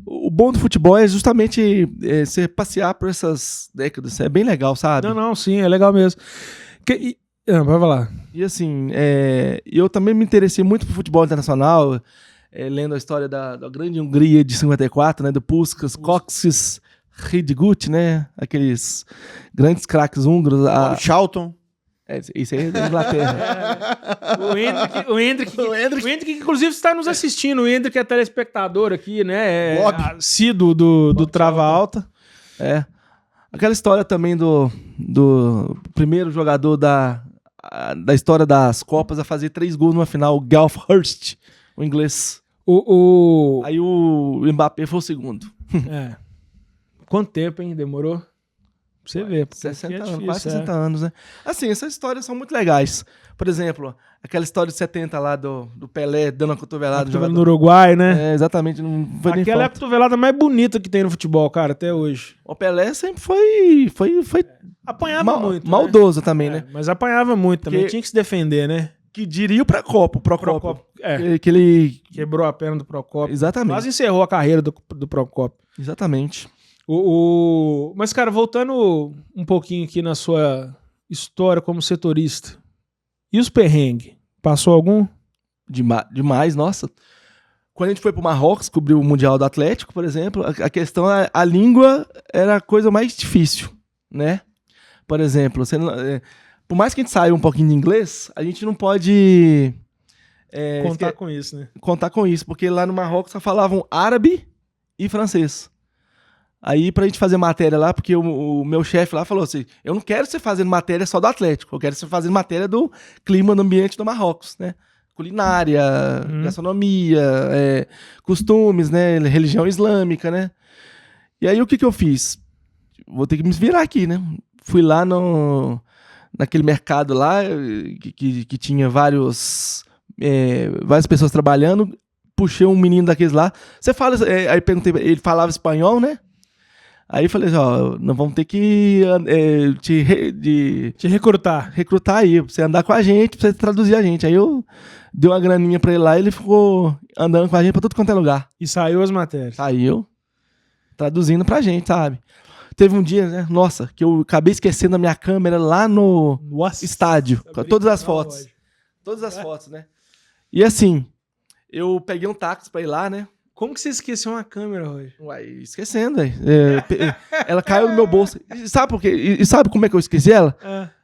o bom do futebol é justamente você passear por essas décadas. É bem legal, sabe? Não, sim, é legal mesmo. Vai falar. E assim, eu também me interessei muito por futebol internacional, lendo a história da grande Hungria de 54, né? Do Puskás, Kocsis, Hidgut, né? Aqueles grandes craques húngaros. Charlton. Isso aí é da Inglaterra. O Hendrick, inclusive, está nos assistindo. O Hendrick é telespectador aqui, né? Assíduo do Trava Alta. Aquela história também do primeiro jogador da história das Copas a fazer 3 gols numa final, o Gareth Hurst, o inglês. Aí o Mbappé foi o segundo. Quanto tempo, hein? Demorou? Pra você ver. 60 anos, difícil, quase 60 anos, né? Assim, essas histórias são muito legais. Por exemplo, aquela história de 70 lá do Pelé dando uma cotovelada. No Uruguai, né? Exatamente. Não foi nem Aquela é a foto. cotovelada mais bonita que tem no futebol, cara, até hoje. O Pelé sempre foi Apanhava muito, né? maldoso também, né? Mas apanhava muito também, Porque- tinha que se defender, né? Que diria o Procópio. Procópio, Que ele... quebrou a perna do Procópio. Exatamente. Quase encerrou a carreira do Procópio. Exatamente. Mas, cara, voltando um pouquinho aqui na sua história como setorista. E os perrengues? Passou algum? Demais, nossa. Quando a gente foi pro Marrocos, cobrir o Mundial do Atlético, por exemplo, a questão, a língua era a coisa mais difícil, né? Por exemplo, por mais que a gente saiba um pouquinho de inglês, a gente não pode Contar com isso, né? contar com isso, porque lá no Marrocos só falavam árabe e francês. Aí, pra gente fazer matéria lá, porque o meu chefe lá falou assim, eu não quero você fazendo matéria só do Atlético, eu quero você fazendo matéria do clima, do ambiente do Marrocos, né? Culinária, gastronomia, costumes, né? Religião islâmica, né? E aí, o que eu fiz? Vou ter que me virar aqui, né? Fui lá naquele mercado lá, que tinha várias pessoas trabalhando, puxei um menino daqueles lá. Você fala, aí perguntei, ele falava espanhol, né? Aí falei assim, ó, nós vamos ter que te recrutar aí, pra você andar com a gente, pra você traduzir a gente. Aí eu dei uma graninha pra ele lá, ele ficou andando com a gente pra tudo quanto é lugar. E saiu as matérias. Saiu, traduzindo pra gente, sabe? Teve um dia, né, nossa, que eu acabei esquecendo a minha câmera lá no estádio, com todas as fotos. Todas as fotos, né? E assim, eu peguei um táxi pra ir lá, né? Como que você esqueceu uma câmera hoje? Uai, esquecendo, velho. Ela caiu no meu bolso. E sabe por quê? E sabe como é que eu esqueci ela?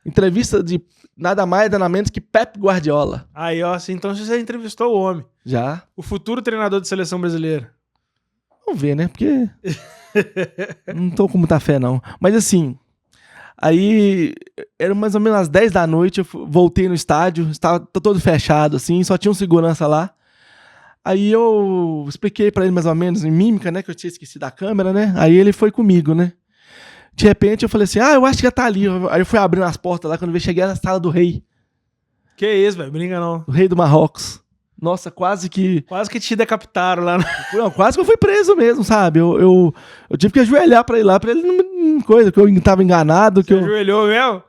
Entrevista de nada mais, nada menos que Pep Guardiola. Aí, ó, então você entrevistou o homem. Já. O futuro treinador de seleção brasileira. Vamos ver, né? Porque não tô com muita fé, não. Mas assim, aí era mais ou menos às 10 da noite, eu voltei no estádio, estava todo fechado, assim, só tinha um segurança lá. Aí eu expliquei pra ele mais ou menos em mímica, né, que eu tinha esquecido a câmera, né? Aí ele foi comigo, né? De repente eu falei assim, eu acho que já tá ali. Aí eu fui abrindo as portas lá, quando eu cheguei na sala do rei. Que isso, velho, brinca não. O rei do Marrocos. Nossa, quase que te decapitaram lá. Não, quase que eu fui preso mesmo, sabe? Eu tive que ajoelhar pra ir lá, pra ele não coisa, que eu tava enganado. Você ajoelhou mesmo?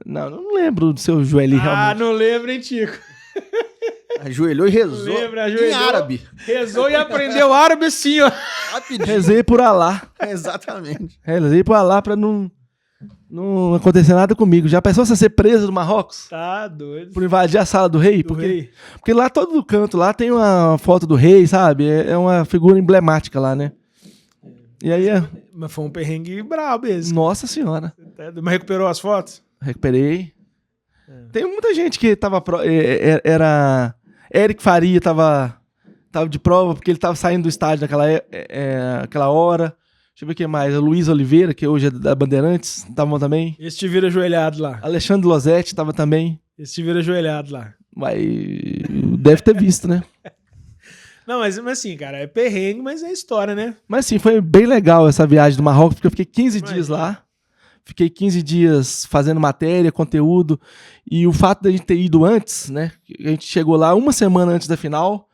Não lembro do seu joelho realmente. Não lembro, hein, Tico? Ajoelhou e rezou. Ajoelhou. Em árabe. Rezou e aprendeu árabe assim, ó. Rapidinho. Rezei por Alá. Exatamente. Rezei por Alá pra não acontecer nada comigo. Já pensou você ser preso no Marrocos? Tá doido. Por invadir a sala do rei? Porque lá todo canto, lá tem uma foto do rei, sabe? É uma figura emblemática lá, né? E aí... Mas foi um perrengue brabo esse. Nossa senhora. Mas recuperou as fotos? Recuperei. Tem muita gente que tava... Era... Eric Faria tava de prova, porque ele tava saindo do estádio naquela hora. Deixa eu ver quem mais. A Luiz Oliveira, que hoje é da Bandeirantes, estavam também. Esse te vira ajoelhado lá. Alexandre Losetti tava também. Esse te vira ajoelhado lá. Mas deve ter visto, né? Não, mas assim, cara, é perrengue, mas é história, né? Mas sim, foi bem legal essa viagem do Marrocos, porque eu fiquei 15 dias lá. Fiquei 15 dias fazendo matéria, conteúdo. E o fato da gente ter ido antes, né? A gente chegou lá uma semana antes da final.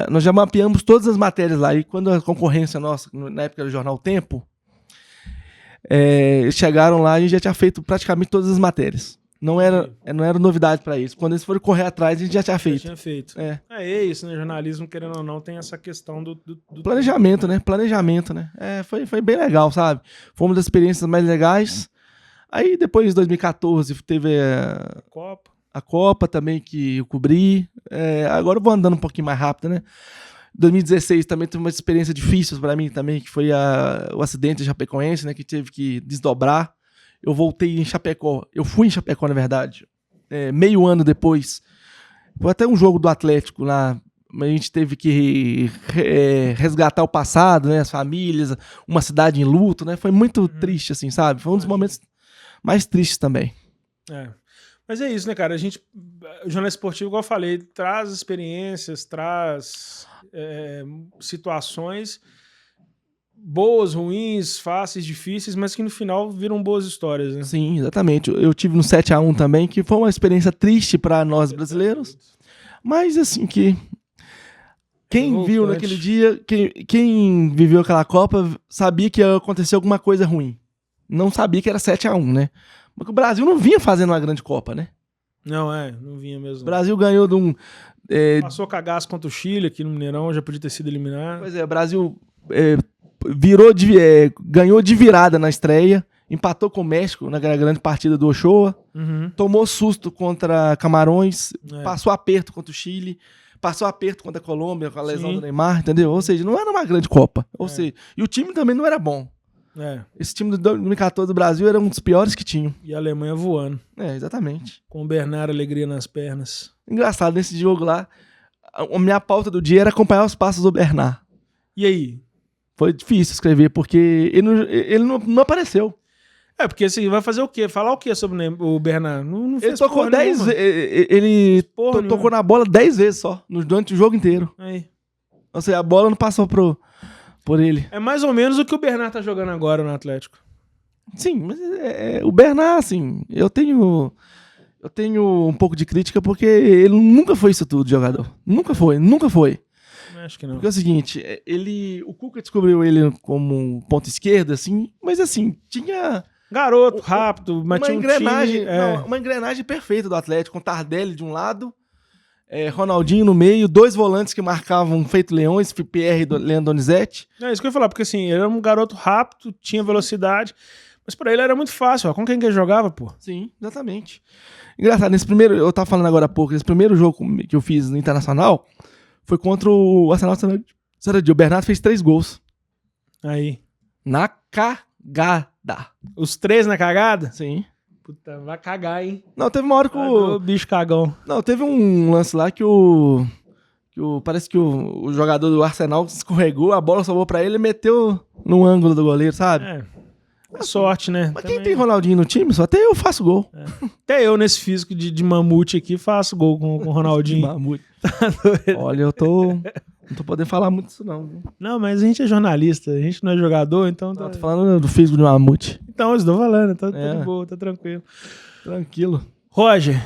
Nós já mapeamos todas as matérias lá. E quando a concorrência nossa, na época do Jornal Tempo, chegaram lá e a gente já tinha feito praticamente todas as matérias. Não era novidade para eles. Quando eles foram correr atrás, a gente já tinha feito. É isso, né? Jornalismo, querendo ou não, tem essa questão do planejamento, né? Planejamento, né? Foi bem legal, sabe? Foi uma das experiências mais legais. Aí, depois de 2014, teve a Copa também, que eu cobri. Agora eu vou andando um pouquinho mais rápido, né? 2016 também teve uma experiência difícil para mim também, que foi o acidente de Chapecoense, né? Que teve que desdobrar. Eu voltei em Chapecó. Eu fui em Chapecó, na verdade. Meio ano depois. Foi até um jogo do Atlético lá. A gente teve que resgatar o passado, né? As famílias, uma cidade em luto, né? Foi muito triste, assim, sabe? Foi um dos momentos mais tristes também. Mas é isso, né, cara? O jornalismo esportivo, igual eu falei, traz experiências, traz situações boas, ruins, fáceis, difíceis, mas que no final viram boas histórias, né? Sim, exatamente. Eu tive no 7-1 também, que foi uma experiência triste para nós brasileiros, mas assim que quem viu naquele dia, quem viveu aquela Copa, sabia que ia acontecer alguma coisa ruim. Não sabia que era 7-1, né? Porque o Brasil não vinha fazendo uma grande Copa, né? Não vinha mesmo. O Brasil ganhou de um... Passou cagaço contra o Chile aqui no Mineirão, já podia ter sido eliminado. Pois é, o Brasil ganhou de virada na estreia, empatou com o México na grande partida do Ochoa, tomou susto contra Camarões, passou aperto contra o Chile, passou aperto contra a Colômbia com a lesão do Neymar, entendeu? Ou seja, não era uma grande Copa. Ou seja, e o time também não era bom. Esse time de 2014 do Brasil era um dos piores que tinham. E a Alemanha voando. Exatamente. Com o Bernard alegria nas pernas. Engraçado, nesse jogo lá, a minha pauta do dia era acompanhar os passos do Bernard. E aí? Foi difícil escrever, porque ele não apareceu. Porque assim, vai fazer o quê? Falar o quê sobre o Bernard? Não fez ele tocou 10 vezes. Ele tocou na bola 10 vezes só, durante o jogo inteiro. Aí. Ou seja, a bola não passou por ele. É mais ou menos o que o Bernard tá jogando agora no Atlético. Sim, mas o Bernard, assim, eu tenho um pouco de crítica porque ele nunca foi isso tudo, jogador. Nunca foi. Acho que não. Porque é o seguinte, o Cuca descobriu ele como ponto esquerdo, assim, mas assim, tinha... Garoto, rápido, mas tinha engrenagem, uma engrenagem perfeita do Atlético, com Tardelli de um lado, Ronaldinho no meio, 2 volantes que marcavam feito leões, Pierre e Leandro Donizete. É isso que eu ia falar, porque assim, ele era um garoto rápido, tinha velocidade, mas pra ele era muito fácil, ó. Com quem que ele jogava, pô? Sim, exatamente. Engraçado, eu tava falando agora há pouco, nesse primeiro jogo que eu fiz no Internacional, foi contra o Arsenal Sarandi. O Bernardo fez 3 gols. Aí. Na cagada. Os 3 na cagada? Sim. Puta, vai cagar, hein? Não, teve uma hora que o bicho cagão. Não, teve um lance lá que parece que o jogador do Arsenal escorregou, a bola sobrou pra ele e meteu no ângulo do goleiro, sabe? É sorte, né? Mas quem tem Ronaldinho no time, só até eu faço gol. Até eu, nesse físico de mamute aqui, faço gol com o Ronaldinho. Mamute. Olha, eu não tô podendo falar muito disso, não. Não, mas a gente é jornalista, a gente não é jogador, então... Tô falando do físico de mamute. Então, eu estou falando, tá de boa, tá tranquilo. Tranquilo. Roger,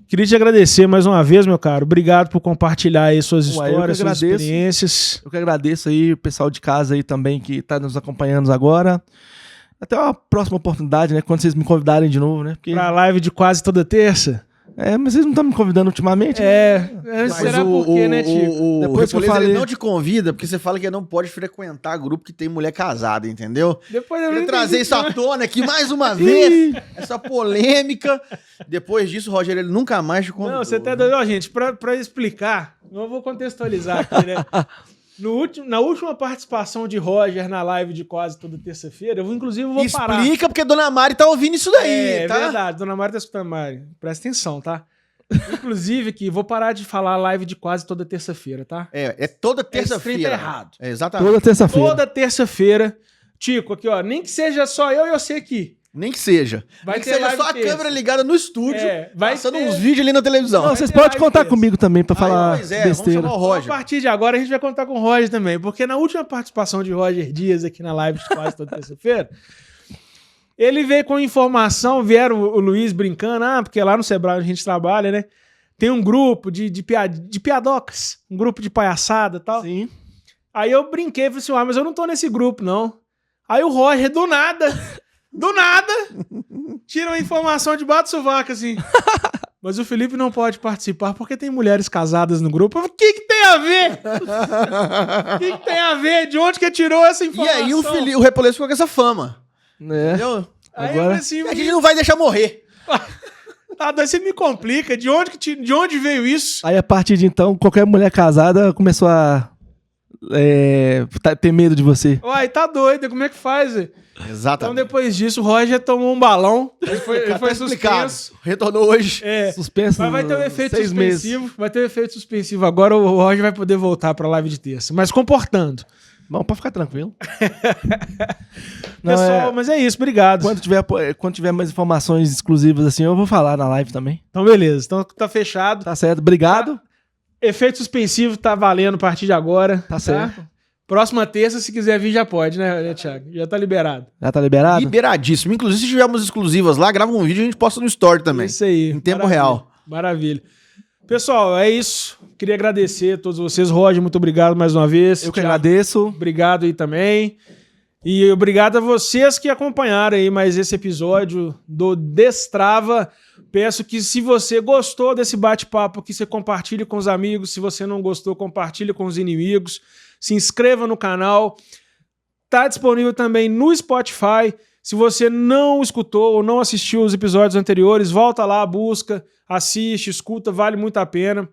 queria te agradecer mais uma vez, meu caro. Obrigado por compartilhar aí suas histórias, suas experiências. Eu que agradeço aí o pessoal de casa aí também que tá nos acompanhando agora. Até uma próxima oportunidade, né? Quando vocês me convidarem de novo, né? Pra live de quase toda terça? Mas vocês não estão me convidando ultimamente? Será por quê, né, Tico? Depois que eu falei... ele não te convida porque você fala que não pode frequentar grupo que tem mulher casada, entendeu? Depois eu queria trazer isso à tona aqui mais uma vez, essa polêmica. Depois disso, Roger, ele nunca mais te convidou. Não, você tá doido, gente, pra explicar, eu vou contextualizar aqui, né? Na última participação de Roger na live de quase toda terça-feira, eu inclusive vou parar. Explica porque Dona Mari tá ouvindo isso daí, tá? É verdade, Dona Mari tá escutando, Mari. Presta atenção, tá? Inclusive aqui, vou parar de falar live de quase toda terça-feira, tá? É toda terça-feira. Tá errado. Exatamente. Toda terça-feira. Toda terça-feira. Tico, aqui ó, nem que seja só eu e você aqui. Nem que seja. Vai nem que seja só a câmera ligada no estúdio, passando uns vídeos ali na televisão. Não, vocês podem contar comigo também pra falar besteira. Vamos chamar o Roger. A partir de agora a gente vai contar com o Roger também, porque na última participação de Roger Dias aqui na live de quase toda terça-feira, ele veio com informação, vieram o Luiz brincando, porque lá no Sebrae onde a gente trabalha, né, tem um grupo de piadocas, um grupo de palhaçada e tal. Sim. Aí eu brinquei, falei assim, mas eu não tô nesse grupo, não. Aí o Roger, do nada, tira uma informação de baixo do sovaco, assim. Mas o Felipe não pode participar porque tem mulheres casadas no grupo. O que tem a ver? O que tem a ver? De onde que tirou essa informação? E aí o Repolês ficou com essa fama. Entendeu? Aí agora assim, a gente não vai deixar morrer. Daí você me complica. De onde veio isso? Aí a partir de então, qualquer mulher casada começou a ter medo de você. Uai, tá doido. Como é que faz? Exatamente. Então depois disso, o Roger tomou um balão. Ele foi suspenso. Retornou hoje. Suspenso. Mas vai ter um efeito 6 suspensivo. meses. Vai ter um efeito suspensivo. Agora o Roger vai poder voltar pra live de terça. Mas comportando. Bom, pode ficar tranquilo. Pessoal, mas é isso. Obrigado. Quando tiver mais informações exclusivas assim, eu vou falar na live também. Então beleza. Então tá fechado. Tá certo. Obrigado. Efeito suspensivo tá valendo a partir de agora. Tá certo. Próxima terça, se quiser vir, já pode, né, Thiago? Já tá liberado. Já tá liberado? Liberadíssimo. Inclusive, se tivermos exclusivas lá, grava um vídeo e a gente posta no Story também. Isso aí. Em tempo real. Maravilha. Pessoal, é isso. Queria agradecer a todos vocês. Roger, muito obrigado mais uma vez. Eu que agradeço. Obrigado aí também. E obrigado a vocês que acompanharam aí mais esse episódio do Destrava. Peço que, se você gostou desse bate-papo, que você compartilhe com os amigos. Se você não gostou, compartilhe com os inimigos. Se inscreva no canal. Tá disponível também no Spotify. Se você não escutou ou não assistiu os episódios anteriores, volta lá, busca, assiste, escuta, vale muito a pena.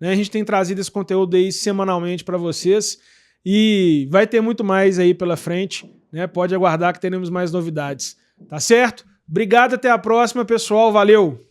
A gente tem trazido esse conteúdo aí semanalmente para vocês. E vai ter muito mais aí pela frente, né? Pode aguardar que teremos mais novidades. Tá certo? Obrigado, até a próxima, pessoal. Valeu!